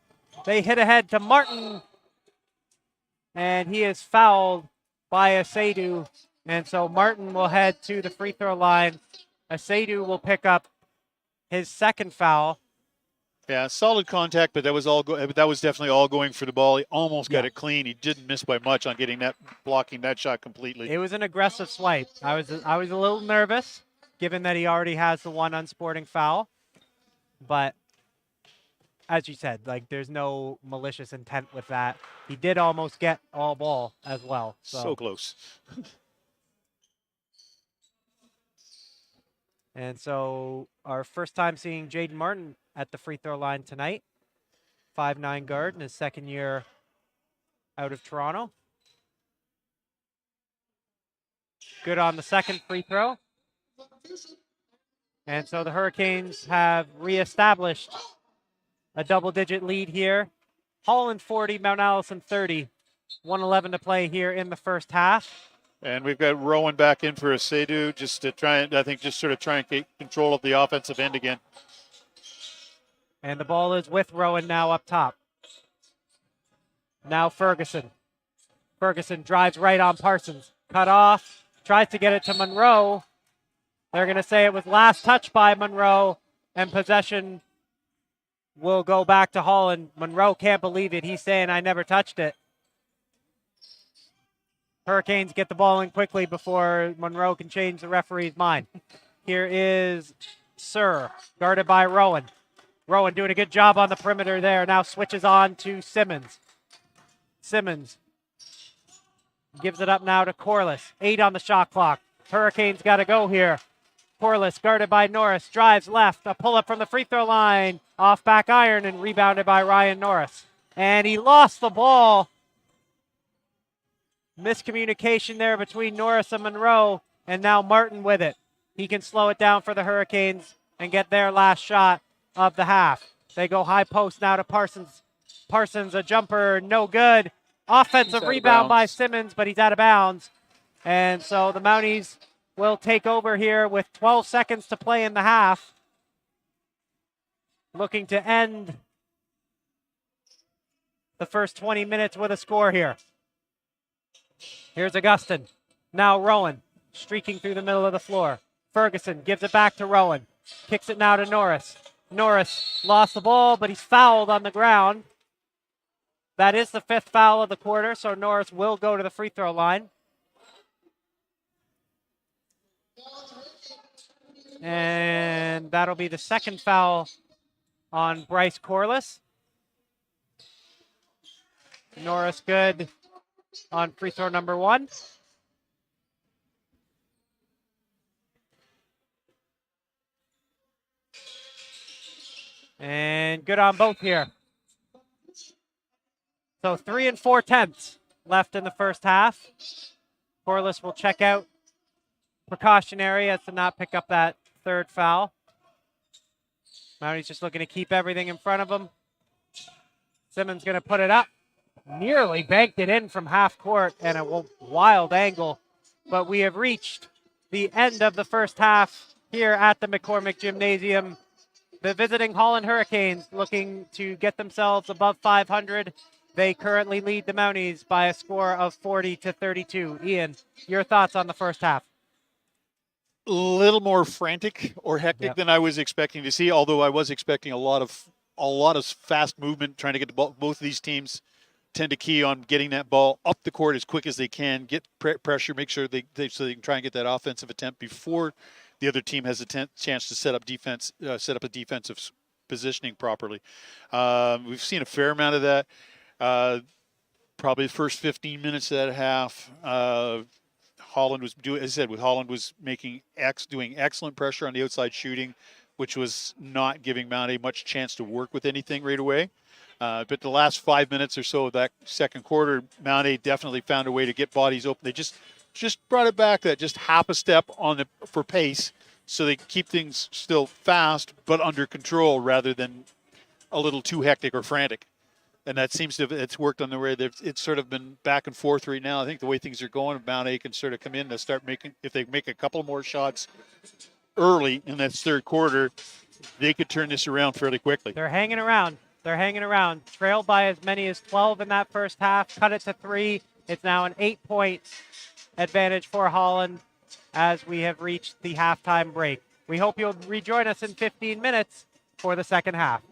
They hit ahead to Martin, and he is fouled by Asadu. And so Martin will head to the free throw line. Asadu will pick up his second foul. Yeah, solid contact, but that was definitely all going for the ball. He almost got it clean. He didn't miss by much on blocking that shot completely. It was an aggressive swipe. I was a little nervous, given that he already has the one unsporting foul. But as you said, like there's no malicious intent with that. He did almost get all ball as well. So close. And so our first time seeing Jaden Martin at the free throw line tonight. 5'9" guard in his second year out of Toronto. Good on the second free throw. And so the Hurricanes have reestablished a double-digit lead here. Holland 40, Mount Allison 30. 1:11 to play here in the first half. And we've got Rowan back in for a Seydu just to try and, I think, just sort of try and take control of the offensive end again. And the ball is with Rowan now up top. Now Ferguson. Ferguson drives right on Parsons. Cut off. Tries to get it to Monroe. They're going to say it was last touch by Monroe, and possession will go back to Holland. Monroe can't believe it. He's saying, I never touched it. Hurricanes get the ball in quickly before Monroe can change the referee's mind. Here is Sir, guarded by Rowan. Rowan doing a good job on the perimeter there. Now switches on to Simmons. Simmons gives it up now to Corliss. 8 on the shot clock. Hurricanes got to go here. Corliss guarded by Norris. Drives left. A pull-up from the free throw line. Off back iron and rebounded by Ryan Norris. And he lost the ball. Miscommunication there between Norris and Monroe. And now Martin with it. He can slow it down for the Hurricanes and get their last shot of the half. They go high post now to Parsons. Parsons, a jumper, no good. Offensive rebound by Simmons, but he's out of bounds. And so the Mounties will take over here with 12 seconds to play in the half. Looking to end the first 20 minutes with a score here. Here's Augustin. Now Rowan, streaking through the middle of the floor. Ferguson gives it back to Rowan. Kicks it now to Norris. Norris lost the ball, but he's fouled on the ground. That is the 5th foul of the quarter, so Norris will go to the free throw line. And that'll be the 2nd foul on Bryce Corliss. Norris good on free throw number 1. And good on both here. So 3 4/10 left in the first half. Corliss will check out. Precautionary as to not pick up that 3rd foul. Mounties just looking to keep everything in front of him. Simmons going to put it up. Nearly banked it in from half court and a wild angle. But we have reached the end of the first half here at the McCormick Gymnasium. The visiting Holland Hurricanes looking to get themselves above 500. They currently lead the Mounties by a score of 40-32. Ian, your thoughts on the first half? A little more frantic or hectic than I was expecting to see, although I was expecting a lot of fast movement, trying to get the ball. Both of these teams tend to key on getting that ball up the court as quick as they can, get pressure, make sure they can try and get that offensive attempt before the other team has a chance to set up a defensive positioning properly. We've seen a fair amount of that. Probably the first 15 minutes of that half, Holland was doing, as I said, Holland was doing excellent pressure on the outside shooting, which was not giving Mount A much chance to work with anything right away. But the last 5 minutes or so of that second quarter, Mount A definitely found a way to get bodies open. They just brought it back that just half a step for pace, so they keep things still fast but under control rather than a little too hectic or frantic. And that seems to it's worked on the way it's sort of been back and forth right now. I think the way things are going, Mount A can sort of come in and start making, if they make a couple more shots early in that third quarter, they could turn this around fairly quickly. They're hanging around. Trailed by as many as 12 in that first half. Cut it to 3. It's now an 8-point advantage for Holland as we have reached the halftime break. We hope you'll rejoin us in 15 minutes for the second half.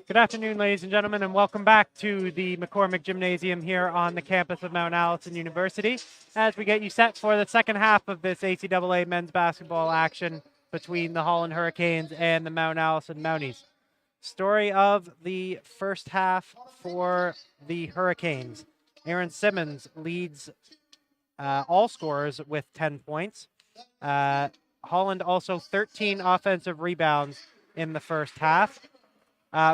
Good afternoon, ladies and gentlemen, and welcome back to the McCormick Gymnasium here on the campus of Mount Allison University as we get you set for the second half of this ACAA men's basketball action between the Holland Hurricanes and the Mount Allison Mounties. Story of the first half for the Hurricanes. Aaron Simmons leads all scorers with 10 points. Holland also 13 offensive rebounds in the first half.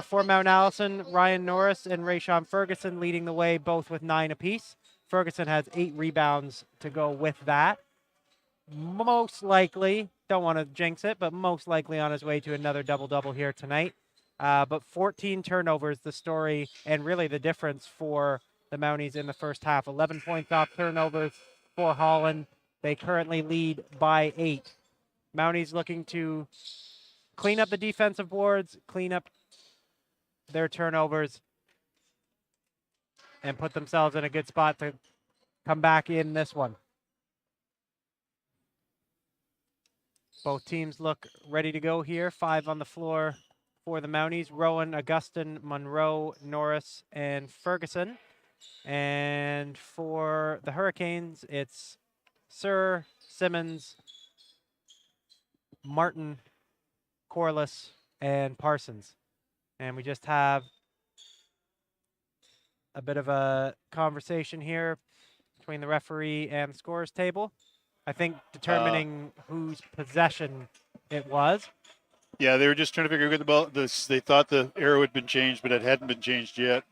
For Mount Allison, Ryan Norris and Rayshawn Ferguson leading the way, both with 9 apiece. Ferguson has 8 rebounds to go with that. Most likely, don't want to jinx it, but most likely on his way to another double-double here tonight. But 14 turnovers, the story, and really the difference for the Mounties in the first half. 11 points off turnovers for Holland. They currently lead by 8. Mounties looking to clean up the defensive boards, clean up their turnovers, and put themselves in a good spot to come back in this one. Both teams look ready to go here. 5 on the floor for the Mounties. Rowan, Augustin, Monroe, Norris, and Ferguson. And for the Hurricanes, it's Sir, Simmons, Martin, Corliss, and Parsons. And we just have a bit of a conversation here between the referee and the scorers table. I think determining whose possession it was. Yeah, they were just trying to figure out about this. They thought the arrow had been changed, but it hadn't been changed yet.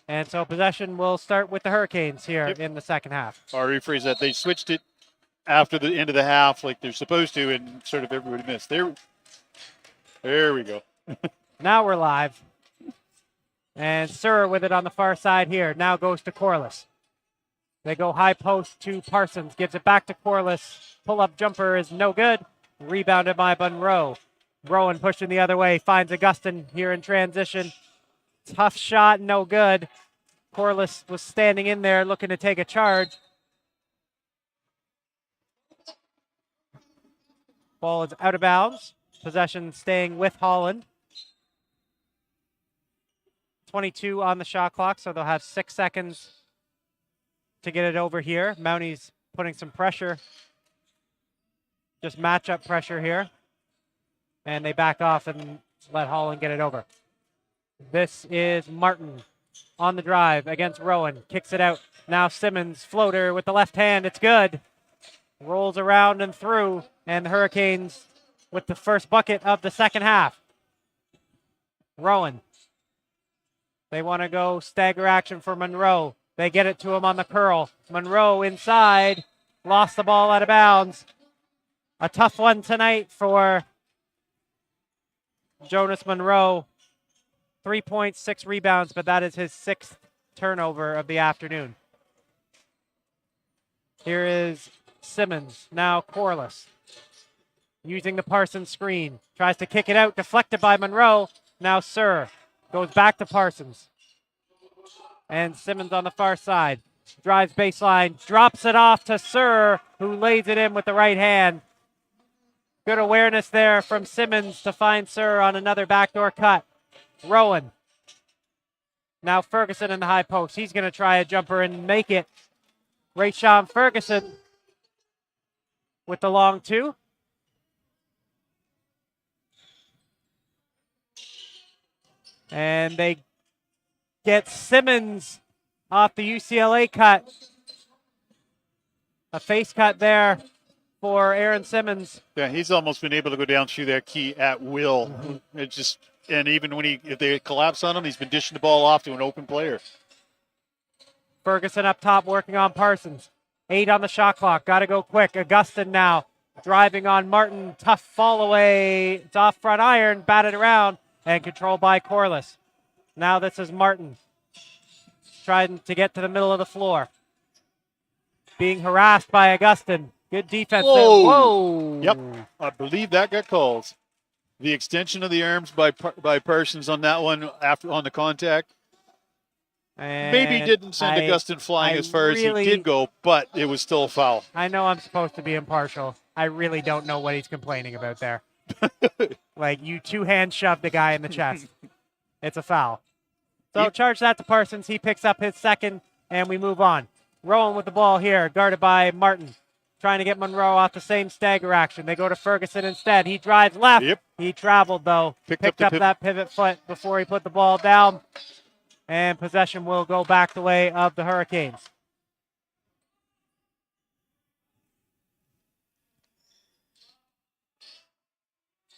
And so possession will start with the Hurricanes here in the second half. I'll rephrase that. They switched it after the end of the half like they're supposed to, and sort of everybody missed. There we go. Now we're live. And Sir with it on the far side here. Now goes to Corliss. They go high post to Parsons. Gives it back to Corliss. Pull-up jumper is no good. Rebounded by Monroe. Rowan pushing the other way. Finds Augustin here in transition. Tough shot, no good. Corliss was standing in there looking to take a charge. Ball is out of bounds. Possession staying with Holland. 22 on the shot clock, so they'll have 6 seconds to get it over here. Mounties putting some pressure. Just matchup pressure here. And they back off and let Holland get it over. This is Martin on the drive against Rowan. Kicks it out. Now Simmons, floater with the left hand. It's good. Rolls around and through. And the Hurricanes with the first bucket of the second half. Rowan. They want to go stagger action for Monroe. They get it to him on the curl. Monroe inside. Lost the ball out of bounds. A tough one tonight for Jonas Monroe. 3 points, 6 rebounds, but that is his 6th turnover of the afternoon. Here is Simmons, now Corliss. Using the Parsons screen. Tries to kick it out, deflected by Monroe. Now Sir goes back to Parsons. And Simmons on the far side. Drives baseline, drops it off to Sir, who lays it in with the right hand. Good awareness there from Simmons to find Sir on another backdoor cut. Rowan. Now Ferguson in the high post. He's going to try a jumper and make it. Rayshawn Ferguson with the long 2. And they get Simmons off the UCLA cut. A face cut there for Aaron Simmons. Yeah, he's almost been able to go down through that key at will. Mm-hmm. It just, and even when if they collapse on him, he's been dishing the ball off to an open player. Ferguson up top working on Parsons. 8 on the shot clock. Got to go quick. Augustin now driving on Martin. Tough fall away. It's off front iron. Batted around and controlled by Corliss. Now this is Martin trying to get to the middle of the floor. Being harassed by Augustin. Good defense. Whoa. Whoa. Yep. I believe that got called. The extension of the arms by Parsons on that one after on the contact. And maybe didn't send Augustin flying as far as he did go, but it was still a foul. I know I'm supposed to be impartial. I really don't know what he's complaining about there. Like, you two-hand shoved a guy in the chest. It's a foul. So charge that to Parsons. He picks up his second, and we move on. Rowan with the ball here, guarded by Martin. Trying to get Monroe off the same stagger action. They go to Ferguson instead. He drives left. Yep. He traveled, though. Picked up that pivot foot before he put the ball down. And possession will go back the way of the Hurricanes.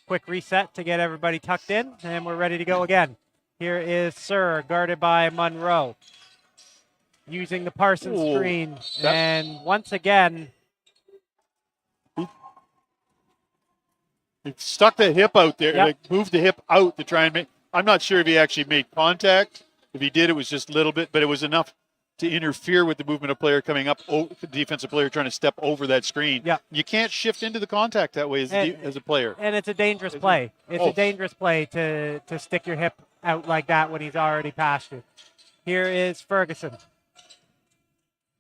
Quick reset to get everybody tucked in, and we're ready to go again. Here is Sir, guarded by Monroe. Using the Parsons screen. And once again, he stuck the hip out there, Yep. like moved the hip out to try and make. I'm not sure if he actually made contact. If he did, it was just a little bit, but it was enough to interfere with the movement of player coming up, the defensive player trying to step over that screen. Yep. You can't shift into the contact that way as a player. And it's a dangerous play. It's a dangerous play to stick your hip out like that when he's already past you. Here is Ferguson.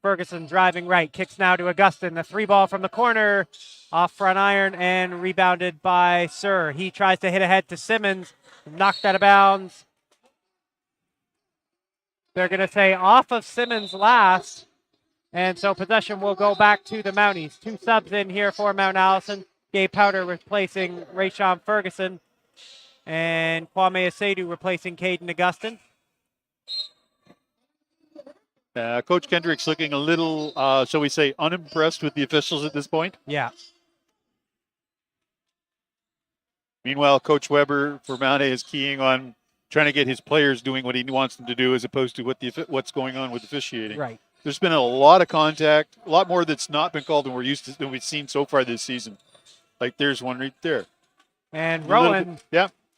Ferguson driving right, kicks now to Augustin. The 3-ball from the corner, off front iron, and rebounded by Sir. He tries to hit ahead to Simmons, knocked out of bounds. They're going to say off of Simmons last, and so possession will go back to the Mounties. 2 subs in here for Mount Allison. Gabe Powder replacing Rayshawn Ferguson, and Kwame Asedu replacing Caden Augustin. Coach Kendrick's looking a little, shall we say, unimpressed with the officials at this point. Yeah. Meanwhile, Coach Weber for Mount A is keying on trying to get his players doing what he wants them to do as opposed to what's going on with officiating. Right. There's been a lot of contact, a lot more that's not been called than we've seen so far this season. Like there's one right there. And Rowan,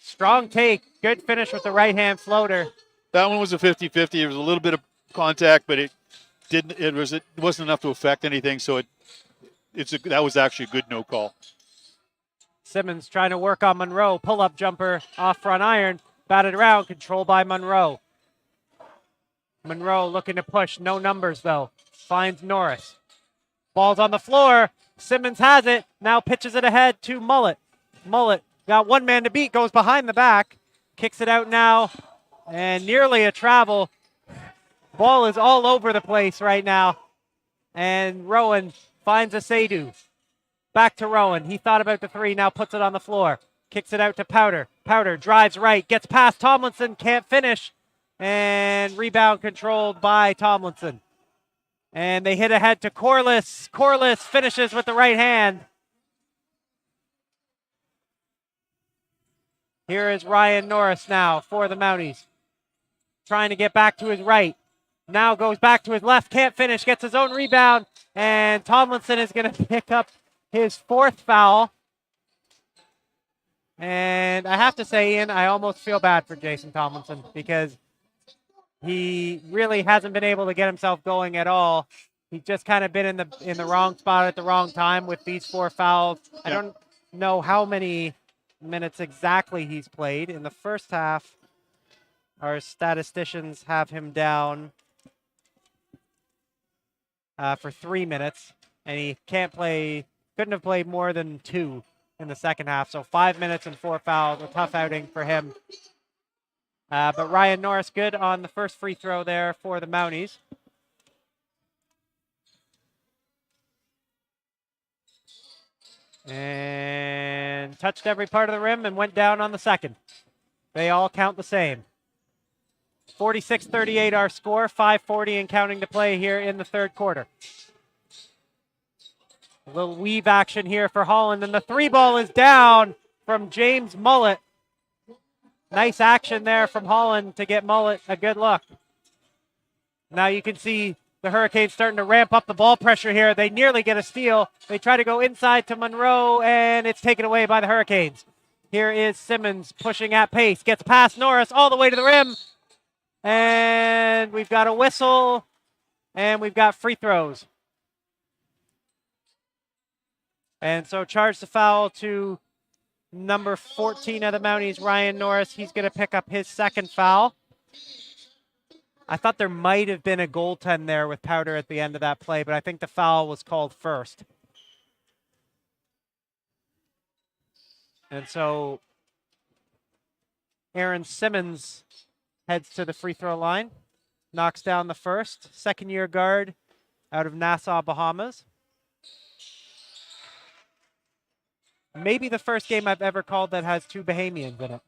strong take, good finish with the right-hand floater. That one was a 50-50. There was a little bit of contact, but it wasn't enough to affect anything. So that was actually a good no call. Simmons trying to work on Monroe. Pull-up jumper off front iron. Batted around. Controlled by Monroe. Monroe looking to push. No numbers, though. Finds Norris. Ball's on the floor. Simmons has it. Now pitches it ahead to Mullet. Mullet got one man to beat. Goes behind the back. Kicks it out now. And nearly a travel. Ball is all over the place right now. And Rowan finds Asedu. Back to Rowan. He thought about the 3, now puts it on the floor. Kicks it out to Powder. Powder drives right, gets past Tomlinson, can't finish. And rebound controlled by Tomlinson. And they hit ahead to Corliss. Corliss finishes with the right hand. Here is Ryan Norris now for the Mounties. Trying to get back to his right. Now goes back to his left, can't finish, gets his own rebound, and Tomlinson is going to pick up his 4th foul. And I have to say, Ian, I almost feel bad for Jason Tomlinson because he really hasn't been able to get himself going at all. He's just kind of been in the wrong spot at the wrong time with these 4 fouls. I don't know how many minutes exactly he's played. In the first half, our statisticians have him down for 3 minutes, and he couldn't have played more than 2 in the second half. So 5 minutes and 4 fouls, a tough outing for him. But Ryan Norris good on the first free throw there for the Mounties. And touched every part of the rim and went down on the second. They all count the same. 46-38 our score, 5:40 and counting to play here in the third quarter. A little weave action here for Holland, and the 3-ball is down from James Mullet. Nice action there from Holland to get Mullet a good look. Now you can see the Hurricanes starting to ramp up the ball pressure here. They nearly get a steal. They try to go inside to Monroe, and it's taken away by the Hurricanes. Here is Simmons pushing at pace, gets past Norris all the way to the rim. And we've got a whistle, and we've got free throws. And so charge the foul to number 14 of the Mounties, Ryan Norris. He's going to pick up his 2nd foul. I thought there might have been a goaltend there with Powder at the end of that play, but I think the foul was called first. And so Aaron Simmons heads to the free throw line, knocks down the first. Second-year guard out of Nassau, Bahamas. Maybe the first game I've ever called that has 2 Bahamians in it.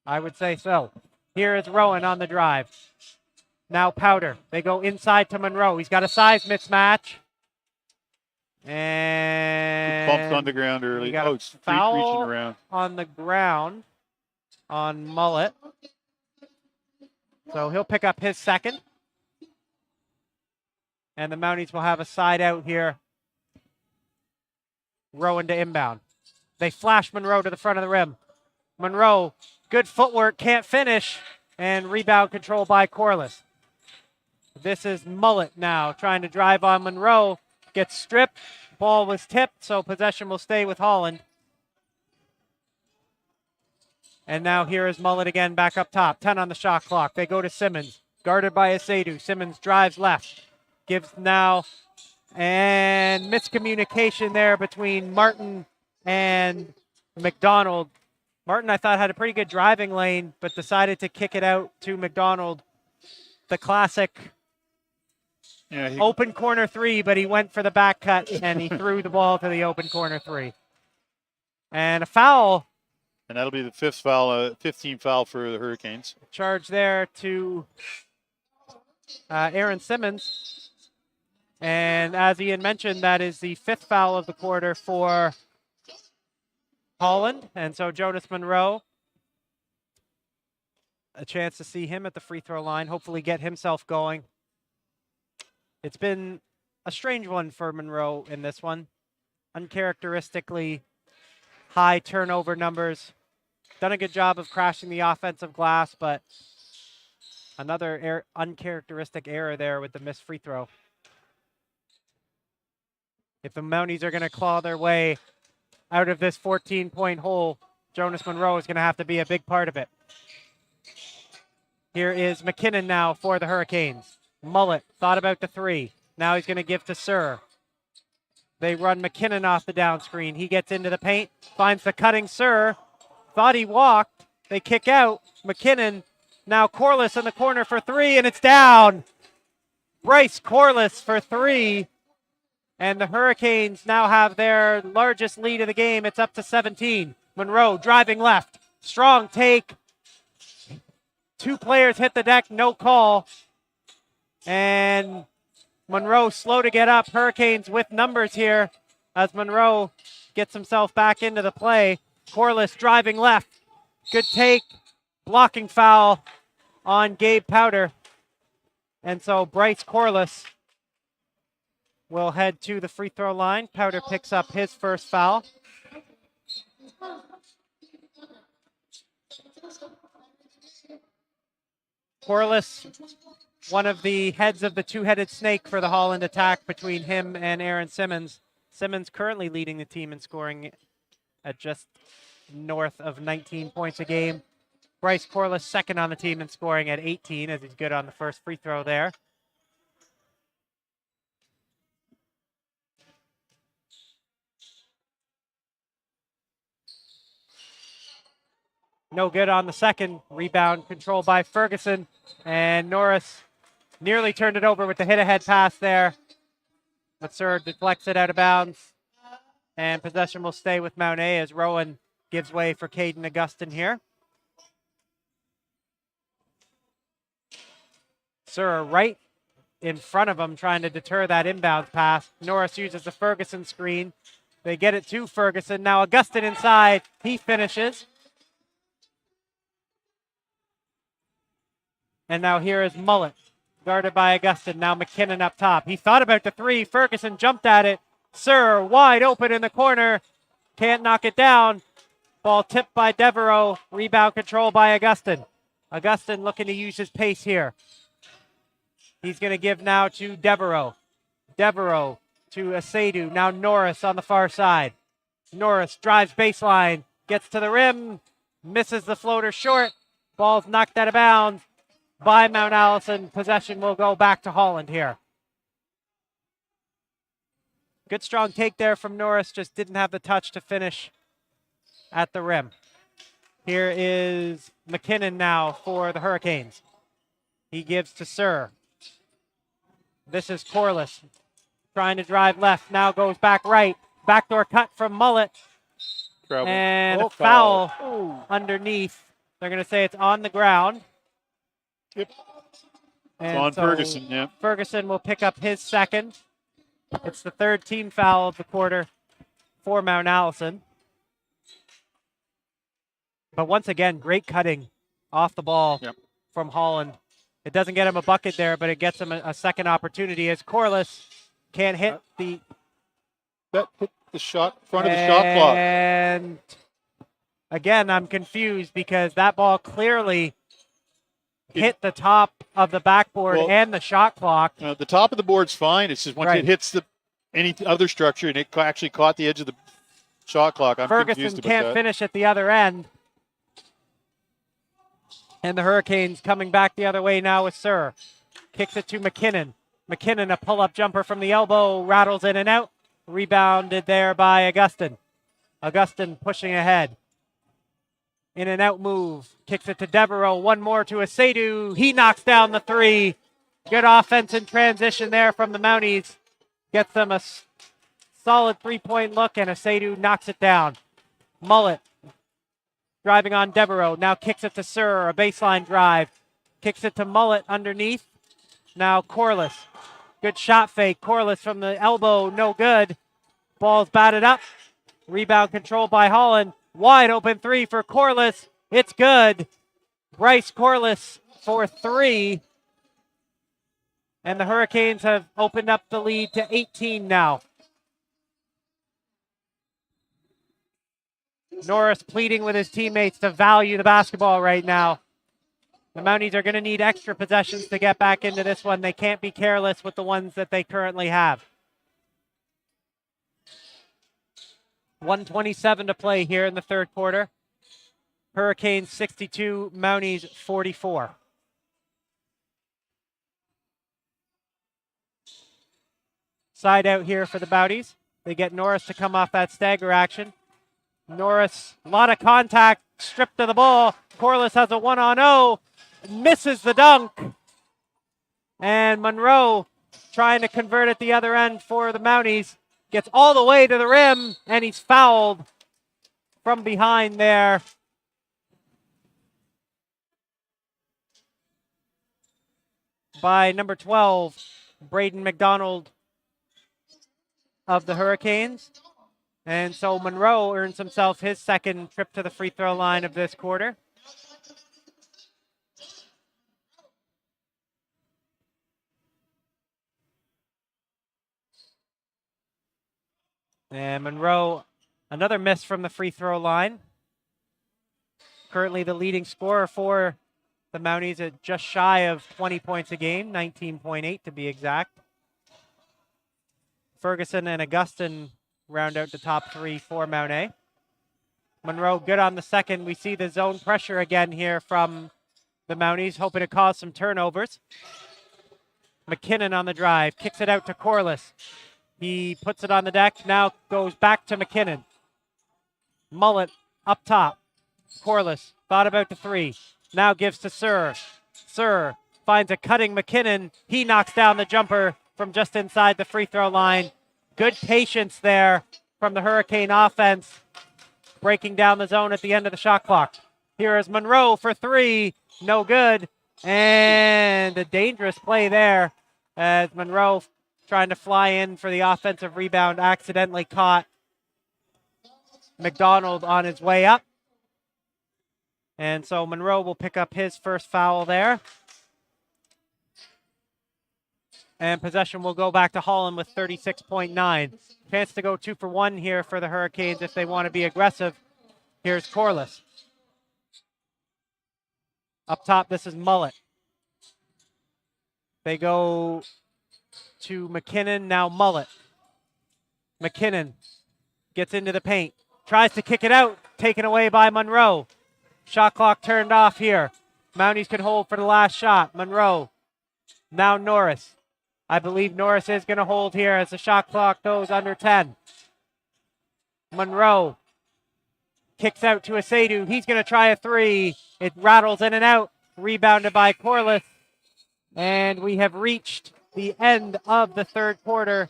I would say so. Here is Rowan on the drive. Now Powder. They go inside to Monroe. He's got a size mismatch. And Bumped on the ground early. got a It's foul reaching around. on the ground on Mullet. So he'll pick up his second. And the Mounties will have a side out here. Rowan to inbound. They flash Monroe to the front of the rim. Monroe, good footwork, can't finish. And rebound control by Corliss. This is Mullet now trying to drive on Monroe. Gets stripped. Ball was tipped, so possession will stay with Holland. And now here is Mullet again back up top. 10 on the shot clock. They go to Simmons. Guarded by Asadu. Simmons drives left. Gives now. And miscommunication there between Martin and McDonald. Martin, I thought, had a pretty good driving lane, but decided to kick it out to McDonald. The classic open corner 3, but he went for the back cut and he threw the ball to the open corner 3. And a foul. And that'll be the 5th foul, 15th foul for the Hurricanes. Charge there to Aaron Simmons. And as Ian mentioned, that is the 5th foul of the quarter for Holland. And so Jonas Monroe, a chance to see him at the free throw line, hopefully get himself going. It's been a strange one for Monroe in this one. Uncharacteristically high turnover numbers. Done a good job of crashing the offensive glass, but another uncharacteristic error there with the missed free throw. If the Mounties are going to claw their way out of this 14-point hole, Jonas Monroe is going to have to be a big part of it. Here is McKinnon now for the Hurricanes. Mullet thought about the 3. Now he's going to give to Sir. They run McKinnon off the down screen. He gets into the paint, finds the cutting Sir. Thought he walked. They kick out. McKinnon, now Corliss in the corner for 3, and it's down. Bryce Corliss for 3. And the Hurricanes now have their largest lead of the game. It's up to 17. Monroe driving left. Strong take. 2 players hit the deck, no call. And Monroe slow to get up. Hurricanes with numbers here as Monroe gets himself back into the play. Corliss driving left. Good take. Blocking foul on Gabe Powder. And so Bryce Corliss will head to the free throw line. Powder picks up his first foul. Corliss, one of the heads of the 2-headed snake for the Holland attack between him and Aaron Simmons. Simmons currently leading the team in scoring at just north of 19 points a game. Bryce Corliss second on the team in scoring at 18 as he's good on the first free throw there. No good on the second. Rebound controlled by Ferguson. And Norris nearly turned it over with the hit-ahead pass there. But Sir deflects it out of bounds. And possession will stay with Mount A as Rowan gives way for Caden Augustin here. Sir right in front of him trying to deter that inbound pass. Norris uses the Ferguson screen. They get it to Ferguson. Now Augustin inside. He finishes. And now here is Mullet, guarded by Augustin. Now McKinnon up top. He thought about the 3. Ferguson jumped at it. Sir wide open in the corner. Can't knock it down. Ball tipped by Devereaux. Rebound control by Augustin. Augustin looking to use his pace here. He's going to give now to Devereaux. Devereaux to Asadu. Now Norris on the far side. Norris drives baseline. Gets to the rim. Misses the floater short. Ball's knocked out of bounds by Mount Allison. Possession will go back to Holland here. Good strong take there from Norris. Just didn't have the touch to finish at the rim. Here is McKinnon now for the Hurricanes. He gives to Sir. This is Corliss trying to drive left. Now goes back right. Backdoor cut from Mullet. Travel. And Oh, a foul Oh. underneath. They're going to say it's on the ground. Yep. And on so Ferguson, yeah. Ferguson will pick up his second. It's the third team foul of the quarter for Mount Allison. But once again, great cutting off the ball from Holland. It doesn't get him a bucket there, but it gets him a second opportunity as Corliss can't hit the... That hit the shot, front of the shot clock. And again, I'm confused because that ball clearly hit the top of the backboard and the shot clock. The top of the board's fine. It's just once it hits any other structure, and it actually caught the edge of the shot clock. I'm confused Ferguson about can't that. finish at the other end. And the Hurricanes coming back the other way now with Sir. Kicks it to McKinnon. McKinnon, a pull-up jumper from the elbow, rattles in and out. Rebounded there by Augustin. Augustin pushing ahead. In and out move. Kicks it to Devereaux. One more to Asadu. He knocks down the three. Good offense in transition there from the Mounties. Gets them a solid three-point look, and Asadu knocks it down. Mullet driving on Devereaux. Now kicks it to Sir. A baseline drive. Kicks it to Mullet underneath. Now Corliss. Good shot fake. Corliss from the elbow. No good. Ball's batted up. Rebound controlled by Holland. Wide open three for Corliss. It's good. Bryce Corliss for three. And the Hurricanes have opened up the lead to 18 now. Norris pleading with his teammates to value the basketball right now. The Mounties are going to need extra possessions to get back into this one. They can't be careless with the ones that they currently have. 1:27 to play here in the third quarter. Hurricanes 62, Mounties 44. Side out here for the Mounties. They get Norris to come off that stagger action. Norris, a lot of contact, stripped of the ball. Corliss has a 1-on-0, misses the dunk. And Monroe trying to convert at the other end for the Mounties. Gets all the way to the rim, and he's fouled from behind there. By number 12, Braden McDonald of the Hurricanes. And so Monroe earns himself his second trip to the free throw line of this quarter. And Monroe, another miss from the free throw line. Currently the leading scorer for the Mounties at just shy of 20 points a game, 19.8 to be exact. Ferguson and Augustin round out the top three for Mount A. Monroe good on the second. We see the zone pressure again here from the Mounties, hoping to cause some turnovers. McKinnon on the drive, kicks it out to Corliss. He puts it on the deck, now goes back to McKinnon. Mullet up top. Corliss thought about the three. Now gives to Sir. Sir finds a cutting McKinnon. He knocks down the jumper from just inside the free throw line. Good patience there from the Hurricane offense, breaking down the zone at the end of the shot clock. Here is Monroe for three. No good. And a dangerous play there as Monroe trying to fly in for the offensive rebound, accidentally caught McDonald on his way up. And so Monroe will pick up his first foul there. And possession will go back to Holland with 36.9. Chance to go 2 for 1 here for the Hurricanes if they want to be aggressive. Here's Corliss. Up top, this is Mullet. They go to McKinnon, now Mullet. McKinnon gets into the paint. Tries to kick it out, taken away by Monroe. Shot clock turned off here. Mounties can hold for the last shot. Monroe. Now Norris. I believe Norris is going to hold here as the shot clock goes under 10. Monroe Kicks out to Asadu. He's going to try a three. It rattles in and out. Rebounded by Corliss. And we have reached the end of the third quarter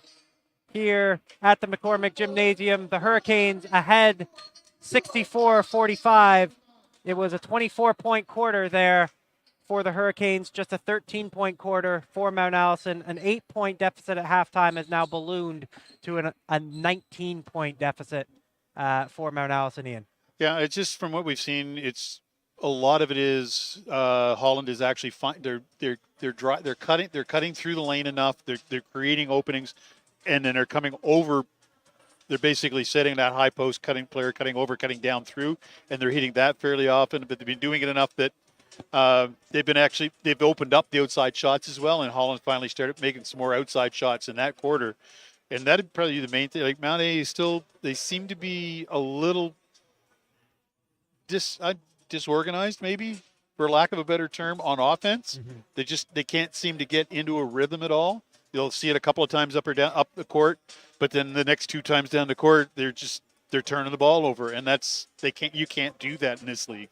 here at the McCormick Gymnasium. The Hurricanes ahead 64-45. It was a 24-point quarter there for the Hurricanes, just a 13-point quarter for Mount Allison. An 8-point deficit at halftime has now ballooned to a 19-point deficit for Mount Allison, Ian. Yeah, it's just from what we've seen, it's a lot of it is Holland is actually fine. They're cutting through the lane enough. They're creating openings, and then they're coming over. They're basically setting that high post, cutting down through, and they're hitting that fairly often. But they've been doing it enough that they've opened up the outside shots as well, and Holland finally started making some more outside shots in that quarter. And that'd probably be the main thing. Like Mount A is still, they seem to be a little disorganized, maybe, for lack of a better term, on offense. Mm-hmm. They can't seem to get into a rhythm at all. You'll see it a couple of times up the court, but then the next two times down the court, they're turning the ball over, and you can't do that in this league.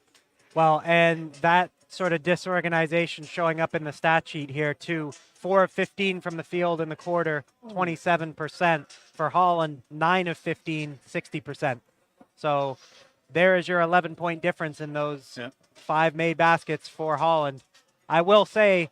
Well, and that sort of disorganization showing up in the stat sheet here too. 4 of 15 from the field in the quarter, 27%. For Holland, 9 of 15, 60%. So there is your 11-point difference in those 5 made baskets for Holland. I will say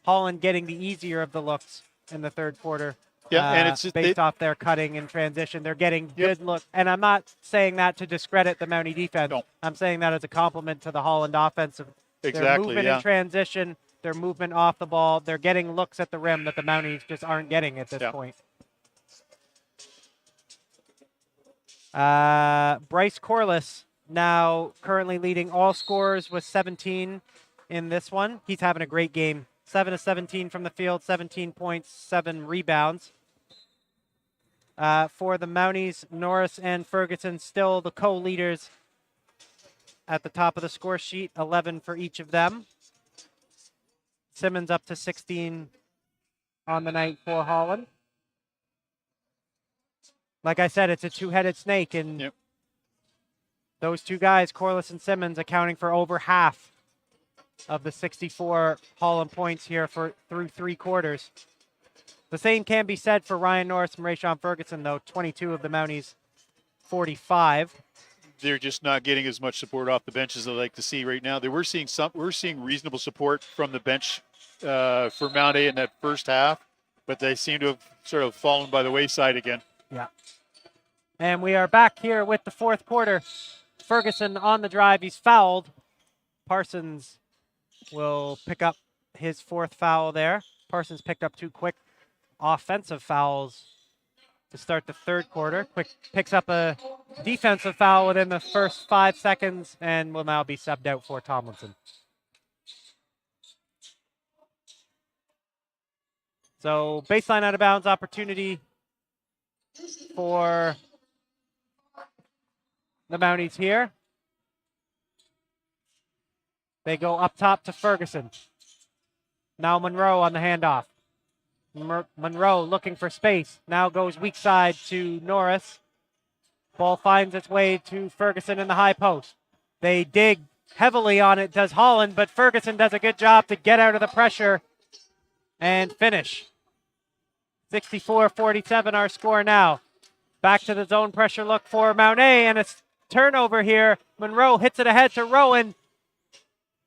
Holland getting the easier of the looks in the third quarter. Yeah, and it's based off their cutting and transition. They're getting good look. And I'm not saying that to discredit the Mountie defense. No. I'm saying that as a compliment to the Holland offensive. Exactly, their movement in transition, their movement off the ball, they're getting looks at the rim that the Mounties just aren't getting at this point. Bryce Corliss now currently leading all scorers with 17 in this one. He's having a great game. 7 of 17 from the field, 17 points, 7 rebounds. For the Mounties, Norris and Ferguson still the co-leaders at the top of the score sheet, 11 for each of them. Simmons up to 16 on the night for Holland. Like I said, it's a two-headed snake, and those two guys, Corliss and Simmons, accounting for over half of the 64 Holland points here through 3 quarters. The same can be said for Ryan Norris and Rayshon Ferguson, though. 22 of the Mounties, 45. They're just not getting as much support off the bench as I'd like to see right now. We're seeing reasonable support from the bench for Mount A in that first half, but they seem to have sort of fallen by the wayside again. Yeah. And we are back here with the fourth quarter. Ferguson on the drive. He's fouled. Parsons will pick up his 4th foul there. Parsons picked up 2 quick offensive fouls to start the third quarter. Picks up a defensive foul within the first 5 seconds and will now be subbed out for Tomlinson. So baseline out of bounds opportunity for the Mounties here. They go up top to Ferguson. Now Monroe on the handoff. Monroe looking for space. Now goes weak side to Norris. Ball finds its way to Ferguson in the high post. They dig heavily on it, does Holland, but Ferguson does a good job to get out of the pressure and finish. 64-47 our score now. Back to the zone pressure look for Mount A, and a turnover here. Monroe hits it ahead to Rowan.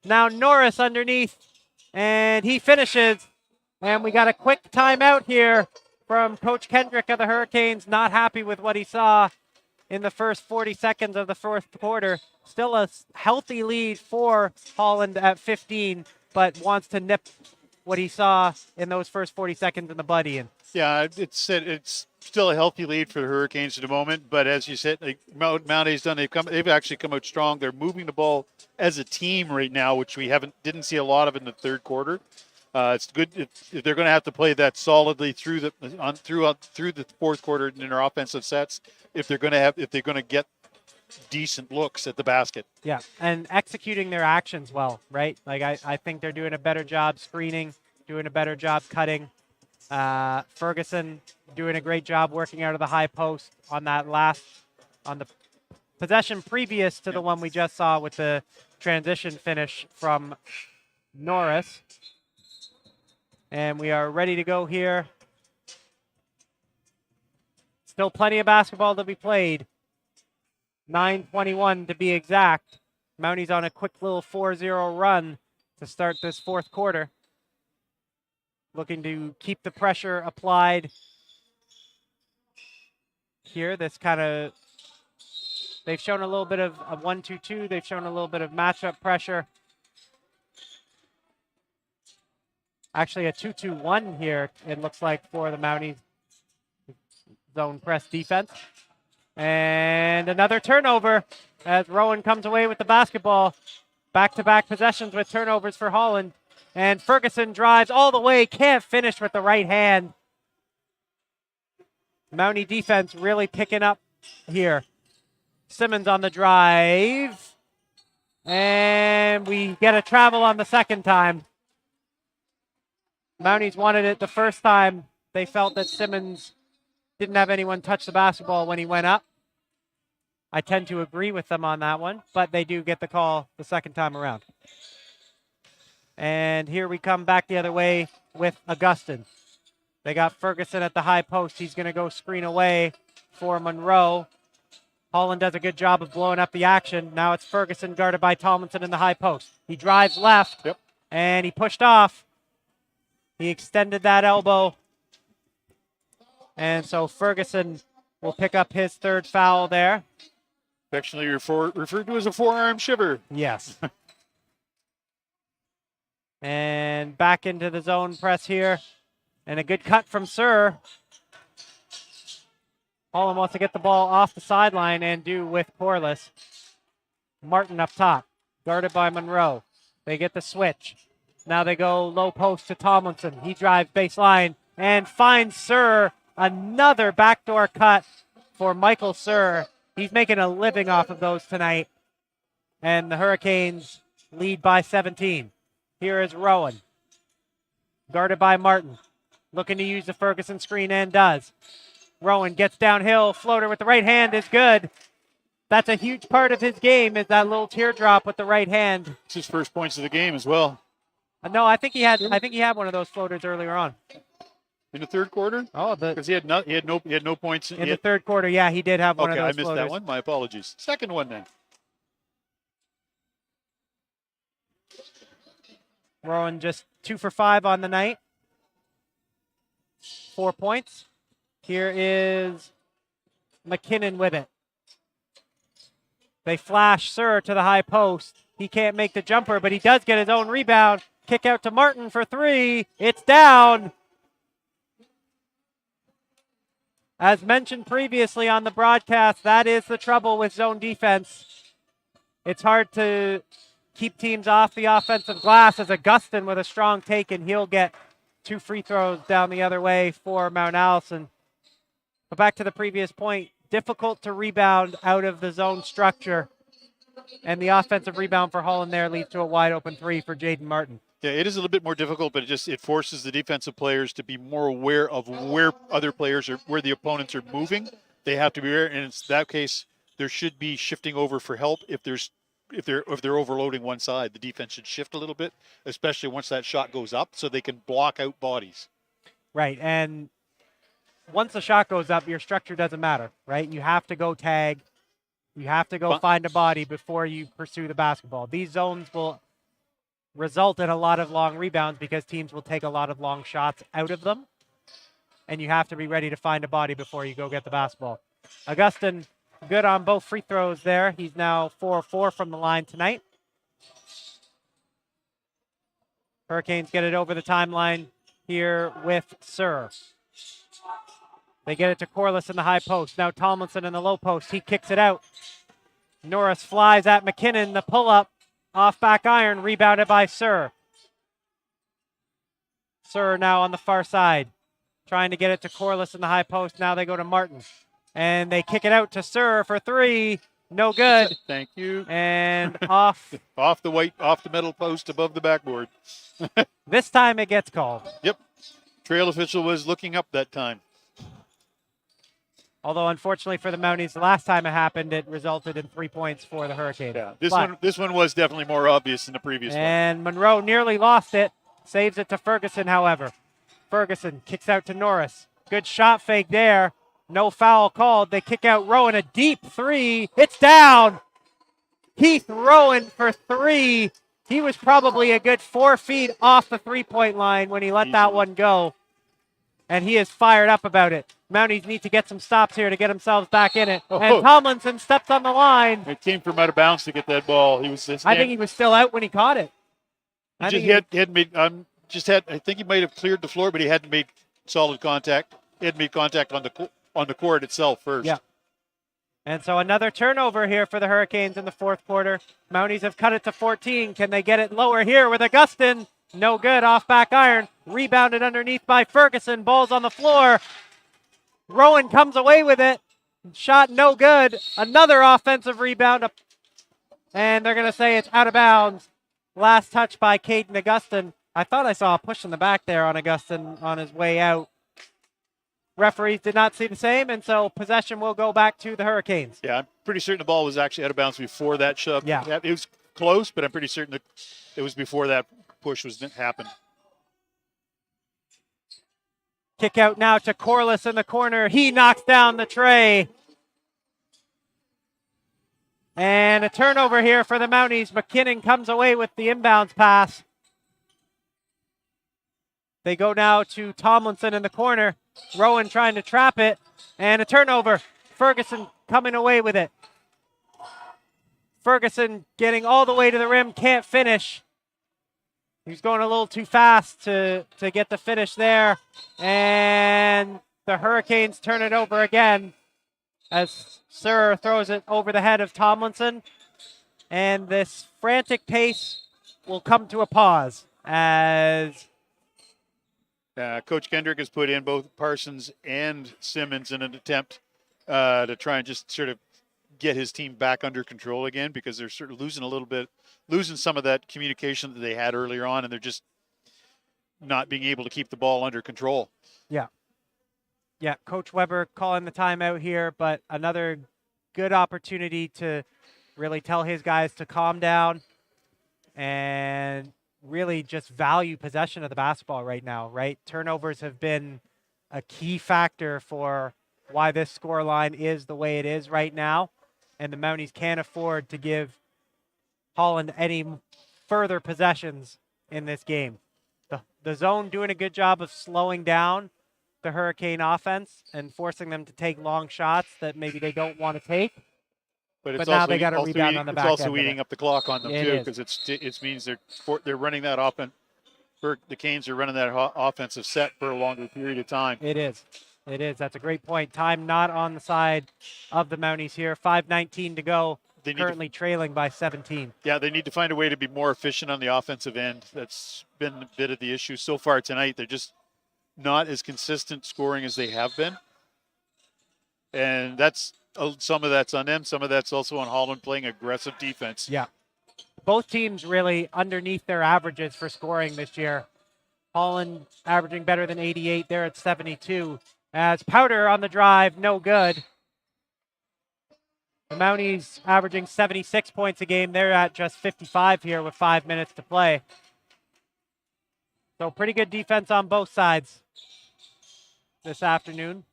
Now Norris underneath, and he finishes. And we got a quick timeout here from Coach Kendrick of the Hurricanes. Not happy with what he saw in the first 40 seconds of the fourth quarter. Still a healthy lead for Holland at 15, but wants to nip what he saw in those first 40 seconds in the bud, Ian. Yeah, it's still a healthy lead for the Hurricanes at the moment, but as you said, Mount A's done. They've actually come out strong. They're moving the ball as a team right now, which we didn't see a lot of in the third quarter. It's good if they're going to have to play that solidly through the fourth quarter in their offensive sets. If they're going to get decent looks at the basket. Yeah, and executing their actions well, right? Like I think they're doing a better job screening, doing a better job cutting. Ferguson doing a great job working out of the high post on the possession previous to the one we just saw with the transition finish from Norris. And we are ready to go here. Still plenty of basketball to be played. 9:21 to be exact. Mounties on a quick little 4-0 run to start this fourth quarter. Looking to keep the pressure applied here. This kind of, they've shown a little bit of a 1-2-2. They've shown a little bit of matchup pressure. Actually, a 2-2-1 here, it looks like, for the Mounties zone press defense. And another turnover as Rowan comes away with the basketball. Back-to-back possessions with turnovers for Holland. And Ferguson drives all the way, can't finish with the right hand. Mountie defense really picking up here. Simmons on the drive. And we get a travel on the second time. Mounties wanted it the first time. They felt that Simmons didn't have anyone touch the basketball when he went up. I tend to agree with them on that one, but they do get the call the second time around. And here we come back the other way with Augustin. They got Ferguson at the high post. He's going to go screen away for Monroe. Holland does a good job of blowing up the action. Now it's Ferguson guarded by Tomlinson in the high post. He drives left, and he pushed off. He extended that elbow. And so Ferguson will pick up his third foul there. Affectionately referred to as a forearm shiver. Yes. And back into the zone press here. And a good cut from Sir. Holland wants to get the ball off the sideline and do with Corliss. Martin up top, guarded by Monroe. They get the switch. Now they go low post to Tomlinson. He drives baseline and finds Sir. Another backdoor cut for Michael Sir. He's making a living off of those tonight. And the Hurricanes lead by 17. Here is Rowan, guarded by Martin. Looking to use the Ferguson screen and does. Rowan gets downhill. Floater with the right hand is good. That's a huge part of his game, is that little teardrop with the right hand. It's his first points of the game as well. No, I think he had one of those floaters earlier on. In the third quarter? Oh, because he had no points in the third quarter. Yeah, he did have one of those. Okay, I missed floaters. that one. My apologies. Second one then. Rowan just 2 for 5 on the night. 4 points. Here is McKinnon with it. They flash Sir to the high post. He can't make the jumper, but he does get his own rebound. Kick out to Martin for 3. It's down. As mentioned previously on the broadcast, that is the trouble with zone defense. It's hard to keep teams off the offensive glass, as Augustin with a strong take, and he'll get 2 free throws down the other way for Mount Allison. But back to the previous point, difficult to rebound out of the zone structure. And the offensive rebound for Holland there leads to a wide open 3 for Jaden Martin. Yeah, it is a little bit more difficult, but it forces the defensive players to be more aware of where other players are, where the opponents are moving. They have to be aware, and in that case, there should be shifting over for help. If they're overloading one side, the defense should shift a little bit, especially once that shot goes up, so they can block out bodies. Right, and once the shot goes up, your structure doesn't matter, right? You have to go tag. You have to go find a body before you pursue the basketball. These zones will result in a lot of long rebounds because teams will take a lot of long shots out of them. And you have to be ready to find a body before you go get the basketball. Augustin, good on both free throws there. He's now 4-4 from the line tonight. Hurricanes get it over the timeline here with Sir. They get it to Corliss in the high post. Now Tomlinson in the low post. He kicks it out. Norris flies at McKinnon. The pull-up off back iron, rebounded by Sir. Sir now on the far side, trying to get it to Corliss in the high post. Now they go to Martin. And they kick it out to Sir for 3. No good. Thank you. And off. off the metal post above the backboard. This time it gets called. Yep. Trail official was looking up that time. Although, unfortunately for the Mounties, the last time it happened, it resulted in 3 points for the Hurricanes. Yeah, But- this one was definitely more obvious than the previous one. And Monroe nearly lost it. Saves it to Ferguson, however. Ferguson kicks out to Norris. Good shot fake there. No foul called. They kick out Rowan. A deep three. It's down. Heath Rowan for three. He was probably a good 4 feet off the three-point line when he let that one go. And he is fired up about it. Mounties need to get some stops here to get themselves back in it. And Tomlinson steps on the line. It came from out of bounds to get that ball. He was. I think he was still out when he caught it. I think he might have cleared the floor, but he hadn't made solid contact. He had made contact on the court itself first. Yeah. And so another turnover here for the Hurricanes in the fourth quarter. Mounties have cut it to 14. Can they get it lower here with Augustin? No good. Off back iron. Rebounded underneath by Ferguson. Ball's on the floor. Rowan comes away with it. Shot no good. Another offensive rebound. And they're going to say it's out of bounds. Last touch by Caden Augustin. I thought I saw a push in the back there on Augustin on his way out. Referees did not see the same, and so possession will go back to the Hurricanes. Yeah, I'm pretty certain the ball was actually out of bounds before that shove. Yeah. It was close, but I'm pretty certain that it was before that push happened. Kick out now to Corliss in the corner. He knocks down the tray. And a turnover here for the Mounties. McKinnon comes away with the inbounds pass. They go now to Tomlinson in the corner. Rowan trying to trap it. And a turnover. Ferguson coming away with it. Ferguson getting all the way to the rim. Can't finish. He's going a little too fast to get the finish there. And the Hurricanes turn it over again as Sir throws it over the head of Tomlinson. And this frantic pace will come to a pause as Coach Kendrick has put in both Parsons and Simmons in an attempt to try and just sort of get his team back under control again, because they're sort of losing some of that communication that they had earlier on, and they're just not being able to keep the ball under control. Yeah, Coach Weber calling the timeout here, but another good opportunity to really tell his guys to calm down and really just value possession of the basketball right now, right? Turnovers have been a key factor for why this score line is the way it is right now, and the Mounties can't afford to give Holland any further possessions in this game. The zone doing a good job of slowing down the Hurricane offense and forcing them to take long shots that maybe they don't want to take. But now they got to rebound on the back end. It's also eating up the clock on them too, because it means they're running that offense. The Canes are running that offensive set for a longer period of time. It is. That's a great point. Time not on the side of the Mounties here. 5:19 to go. Currently trailing by 17. Yeah, they need to find a way to be more efficient on the offensive end. That's been a bit of the issue so far tonight. They're just not as consistent scoring as they have been. And some of that's on them. Some of that's also on Holland playing aggressive defense. Yeah. Both teams really underneath their averages for scoring this year. Holland averaging better than 88. They're at 72. As Powder on the drive, no good. The Mounties averaging 76 points a game. They're at just 55 here with 5 minutes to play. So pretty good defense on both sides this afternoon.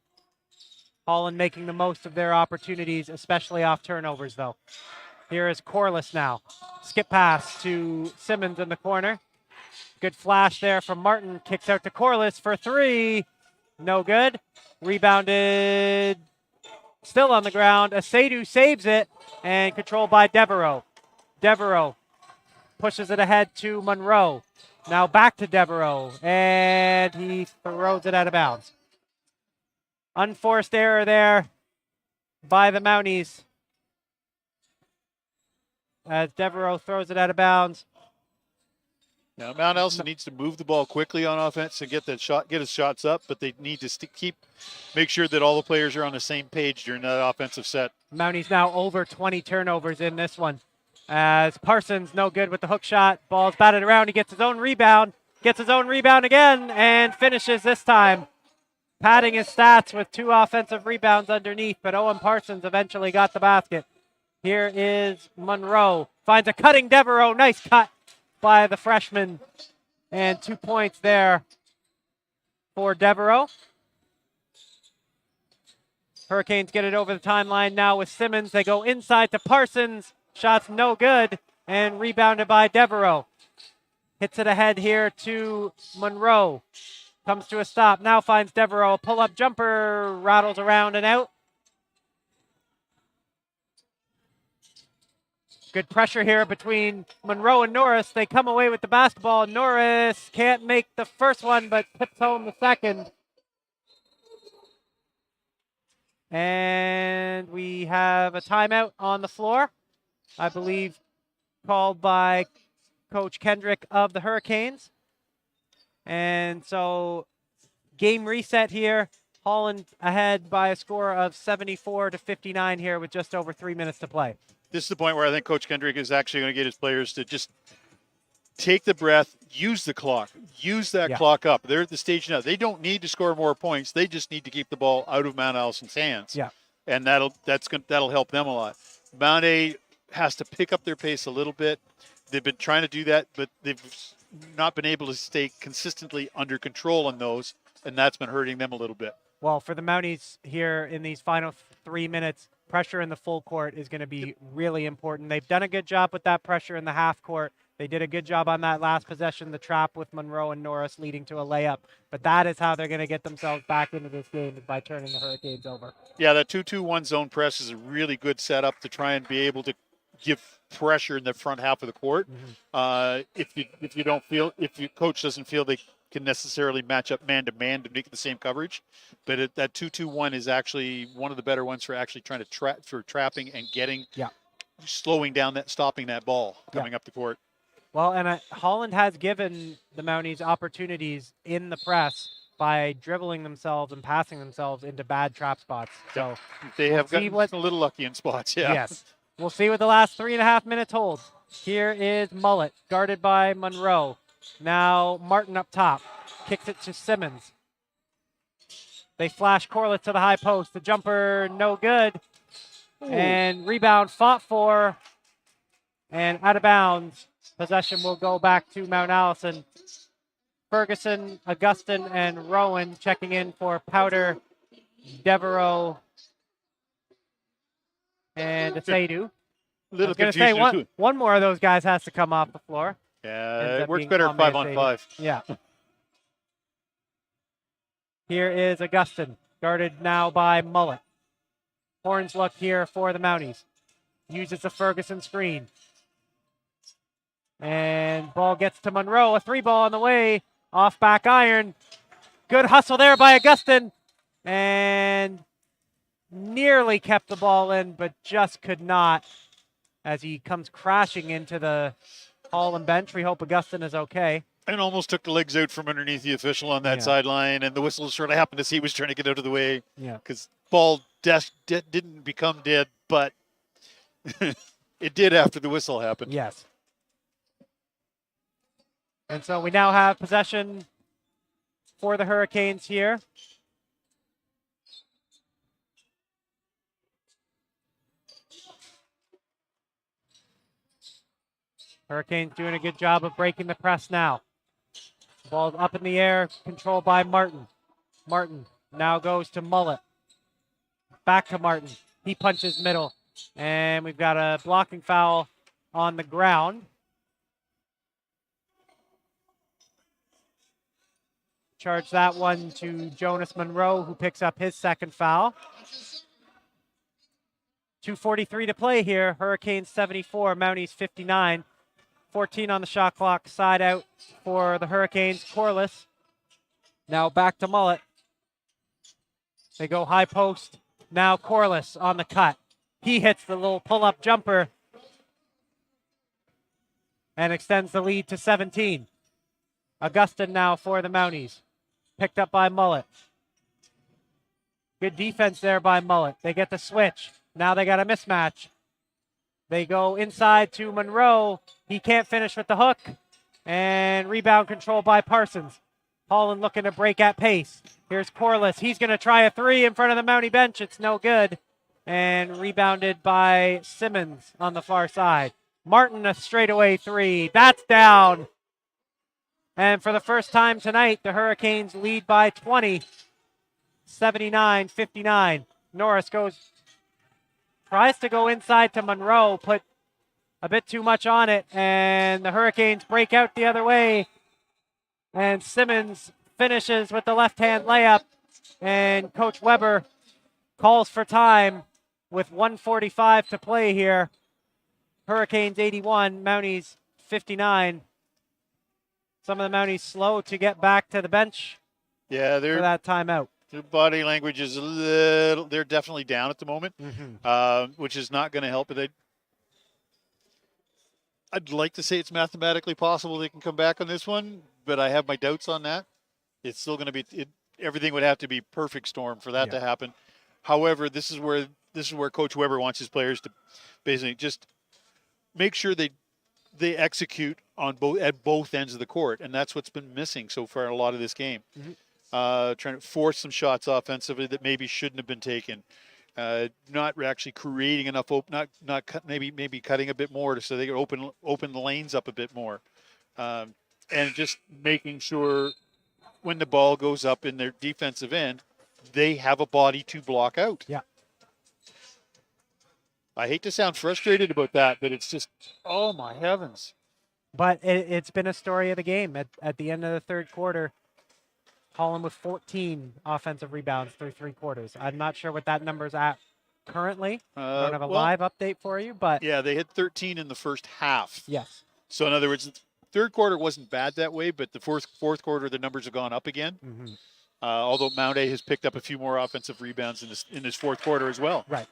Holland making the most of their opportunities, especially off turnovers, though. Here is Corliss now. Skip pass to Simmons in the corner. Good flash there from Martin. Kicks out to Corliss for three. No good. Rebounded. Still on the ground. Asadu saves it, and controlled by Devereaux. Devereaux pushes it ahead to Monroe. Now back to Devereaux, and he throws it out of bounds. Unforced error there by the Mounties as Devereaux throws it out of bounds. Now, Mount Elson needs to move the ball quickly on offense and get his shots up, but they need to make sure that all the players are on the same page during that offensive set. Mounties now over 20 turnovers in this one. As Parsons no good with the hook shot. Ball's batted around. He gets his own rebound. Gets his own rebound again and finishes this time. padding his stats with 2 offensive rebounds underneath, but Owen Parsons eventually got the basket. Here is Monroe. Finds a cutting Devereaux. Nice cut by the freshman. And 2 points there for Devereaux. Hurricanes get it over the timeline now with Simmons. They go inside to Parsons. Shot's no good. And rebounded by Devereaux. Hits it ahead here to Monroe. Comes to a stop. Now finds Devereaux. Pull-up jumper. Rattles around and out. Good pressure here between Monroe and Norris. They come away with the basketball. Norris can't make the first one, but tips home the second. And we have a timeout on the floor, I believe called by Coach Kendrick of the Hurricanes. And so game reset here. Holland ahead by a score of 74-59 here with just over 3 minutes to play. This is the point where I think Coach Kendrick is actually going to get his players to just take the breath, use the clock, use that clock up. They're at the stage now. They don't need to score more points. They just need to keep the ball out of Mount Allison's hands. Yeah. And that'll help them a lot. Mount A has to pick up their pace a little bit. They've been trying to do that, but they've not been able to stay consistently under control on those, and that's been hurting them a little bit. Well, for the Mounties here in these final 3 minutes, pressure in the full court is going to be really important. They've done a good job with that pressure in the half court. They did a good job on that last possession, the trap with Monroe and Norris leading to a layup. But that is how they're going to get themselves back into this game, is by turning the Hurricanes over. Yeah, that 2-2-1 zone press is a really good setup to try and be able to give pressure in the front half of the court. If your coach doesn't feel they can necessarily match up man-to-man to make the same coverage. But that 2-2-1 is actually one of the better ones for actually trying to trapping and getting, slowing down stopping that ball coming up the court. Well, and Holland has given the Mounties opportunities in the press by dribbling themselves and passing themselves into bad trap spots. So they have gotten a little lucky in spots, Yes. We'll see what the last 3.5 minutes holds. Here is Mullet, guarded by Monroe. Now Martin up top. Kicks it to Simmons. They flash Corliss to the high post. The jumper, no good. Ooh. And rebound fought for. And out of bounds. Possession will go back to Mount Allison. Ferguson, Augustin, and Rowan checking in for Powder, Devereaux, and Seydu. I was going to say one more of those guys has to come off the floor. Yeah, it works better at 5-on-5. Yeah. Here is Augustin, guarded now by Mullet. Horns look here for the Mounties. Uses the Ferguson screen. And ball gets to Monroe. A 3-ball on the way. Off back iron. Good hustle there by Augustin. And nearly kept the ball in, but just could not as he comes crashing into the Holland bench. We hope Augustin is okay. And almost took the legs out from underneath the official on that sideline. And the whistle sort of happened as he was trying to get out of the way. Yeah. Because ball didn't become dead, but it did after the whistle happened. Yes. And so we now have possession for the Hurricanes here. Hurricanes doing a good job of breaking the press now. Ball's up in the air, controlled by Martin. Martin now goes to Mullet. Back to Martin. He punches middle. And we've got a blocking foul on the ground. Charge that one to Jonas Monroe, who picks up his second foul. 2:43 to play here. Hurricanes 74, Mounties 59. 14 on the shot clock. Side out for the Hurricanes. Corliss. Now back to Mullet. They go high post. Now Corliss on the cut. He hits the little pull-up jumper and extends the lead to 17. Augustin now for the Mounties. Picked up by Mullet. Good defense there by Mullet. They get the switch. Now they got a mismatch. They go inside to Monroe. He can't finish with the hook. And rebound control by Parsons. Holland looking to break at pace. Here's Corliss. He's going to try a three in front of the Mountie bench. It's no good. And rebounded by Simmons on the far side. Martin, a straightaway three. That's down. And for the first time tonight, the Hurricanes lead by 20. 79-59. Norris tries to go inside to Monroe, put a bit too much on it, and the Hurricanes break out the other way. And Simmons finishes with the left-hand layup, and Coach Weber calls for time with 1:45 to play here. Hurricanes 81, Mounties 59. Some of the Mounties slow to get back to the bench Yeah, for that timeout. their body language is a little. They're definitely down at the moment, which is not going to help. But I'd like to say it's mathematically possible they can come back on this one, but I have my doubts on that. It's still going to be. Everything would have to be perfect storm for that to happen. However, this is where Coach Weber wants his players to basically just make sure they execute on both ends of the court, and that's what's been missing so far in a lot of this game. Trying to force some shots offensively that maybe shouldn't have been taken. Not actually creating enough maybe cutting a bit more so they can open the lanes up a bit more, and just making sure when the ball goes up in their defensive end, they have a body to block out. Yeah. I hate to sound frustrated about that, but it's just, oh my heavens. But it's been a story of the game. At the end of the third quarter, Holland with 14 offensive rebounds through three quarters. I'm not sure what that number's at currently. I don't have a live update for you, but yeah, they hit 13 in the first half. Yes. So in other words, the third quarter wasn't bad that way, but the fourth quarter, the numbers have gone up again. Although Mount A has picked up a few more offensive rebounds in this fourth quarter as well. Right.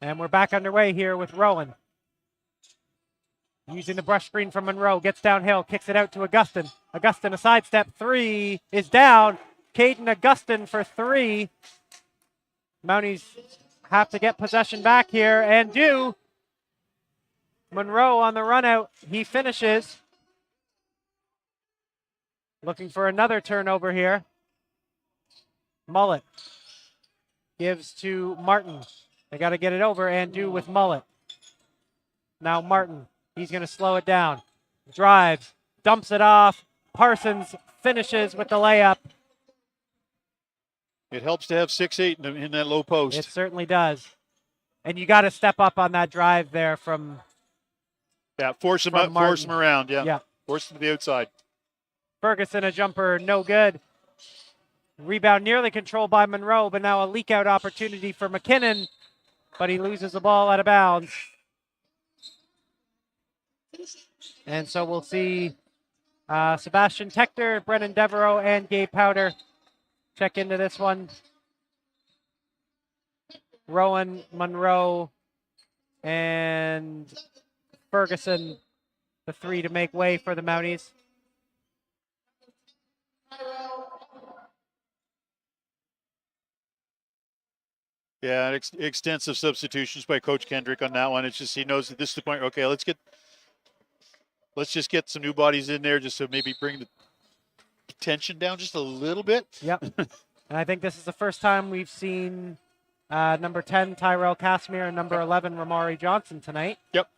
And we're back underway here with Rowan. Using the brush screen from Monroe, gets downhill, kicks it out to Augustin. Augustin, a sidestep three is down. Caden Augustin for three. Mounties have to get possession back here and do. Monroe on the run out. He finishes. Looking for another turnover here. Mullet gives to Martin. They got to get it over and do with Mullet. Now Martin. He's going to slow it down. Drives, dumps it off. Parsons finishes with the layup. It helps to have 6'8" in that low post. It certainly does. And you got to step up on that drive there from. Yeah, force him around. Yeah. Force him to the outside. Ferguson, a jumper, no good. Rebound nearly controlled by Monroe, but now a leak out opportunity for McKinnon. But he loses the ball out of bounds. And so we'll see Sebastian Tector, Brennan Devereaux, and Gabe Powder check into this one. Rowan, Monroe, and Ferguson, the three to make way for the Mounties. Yeah, extensive substitutions by Coach Kendrick on that one. It's just he knows that this is the point. Okay, let's just get some new bodies in there just to maybe bring the tension down just a little bit. Yep. And I think this is the first time we've seen number 10, Tyrell Casimir, and number 11, Ramari Johnson tonight. Yep.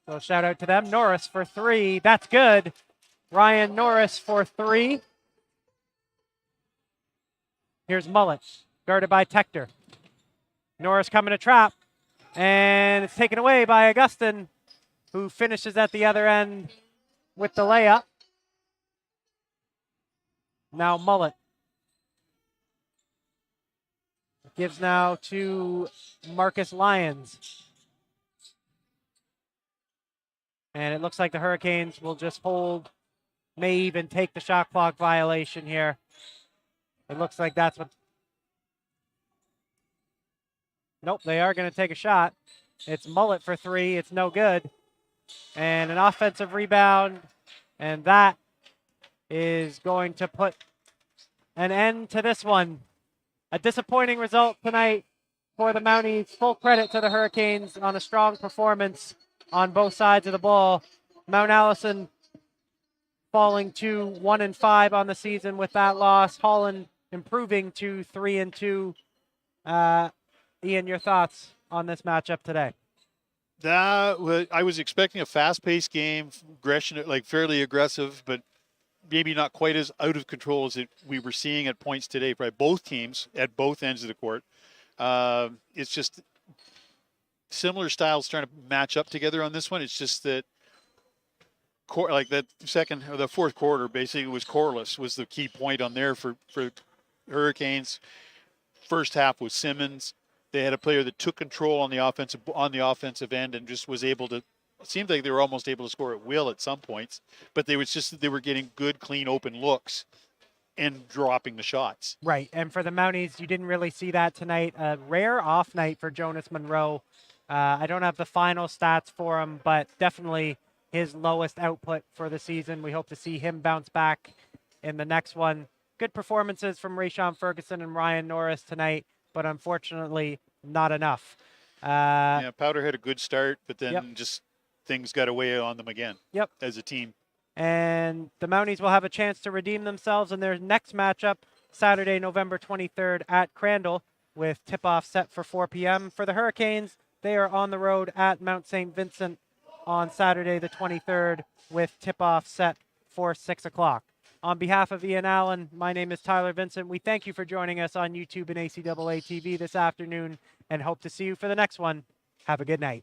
So shout out to them. Norris for three. That's good. Ryan Norris for three. Here's Mullet, guarded by Tector. Norris coming to trap. And it's taken away by Augustin, who finishes at the other end with the layup. Now Mullet. Gives now to Marcus Lyons. And it looks like the Hurricanes will just hold, may even take the shot clock violation here. It looks like that's what. Nope, they are going to take a shot. It's Mullet for three. It's no good. And an offensive rebound. And that is going to put an end to this one. A disappointing result tonight for the Mounties. Full credit to the Hurricanes on a strong performance on both sides of the ball. Mount Allison falling to 1-5 on the season with that loss. Holland improving to 3-2. Ian, your thoughts on this matchup today? I was expecting a fast-paced game, aggression, like fairly aggressive, but maybe not quite as out of control as we were seeing at points today by both teams at both ends of the court. It's just similar styles trying to match up together on this one. It's just that, like that second or the fourth quarter, basically was scoreless was the key point on there for Hurricanes. First half was Simmons. They had a player that took control on the offensive end and just was able to. It seemed like they were almost able to score at will at some points, but they were getting good, clean, open looks and dropping the shots. Right, and for the Mounties, you didn't really see that tonight. A rare off night for Jonas Monroe. I don't have the final stats for him, but definitely his lowest output for the season. We hope to see him bounce back in the next one. Good performances from Rayshon Ferguson and Ryan Norris tonight, but unfortunately not enough. Yeah, Powder had a good start, but then Yep. just things got away on them again. Yep. As a team. And the Mounties will have a chance to redeem themselves in their next matchup, Saturday, November 23rd at Crandall, with tip-off set for 4 p.m. For the Hurricanes, they are on the road at Mount St. Vincent on Saturday the 23rd, with tip-off set for 6 o'clock. On behalf of Ian Allen, my name is Tyler Vincent. We thank you for joining us on YouTube and ACAA TV this afternoon and hope to see you for the next one. Have a good night.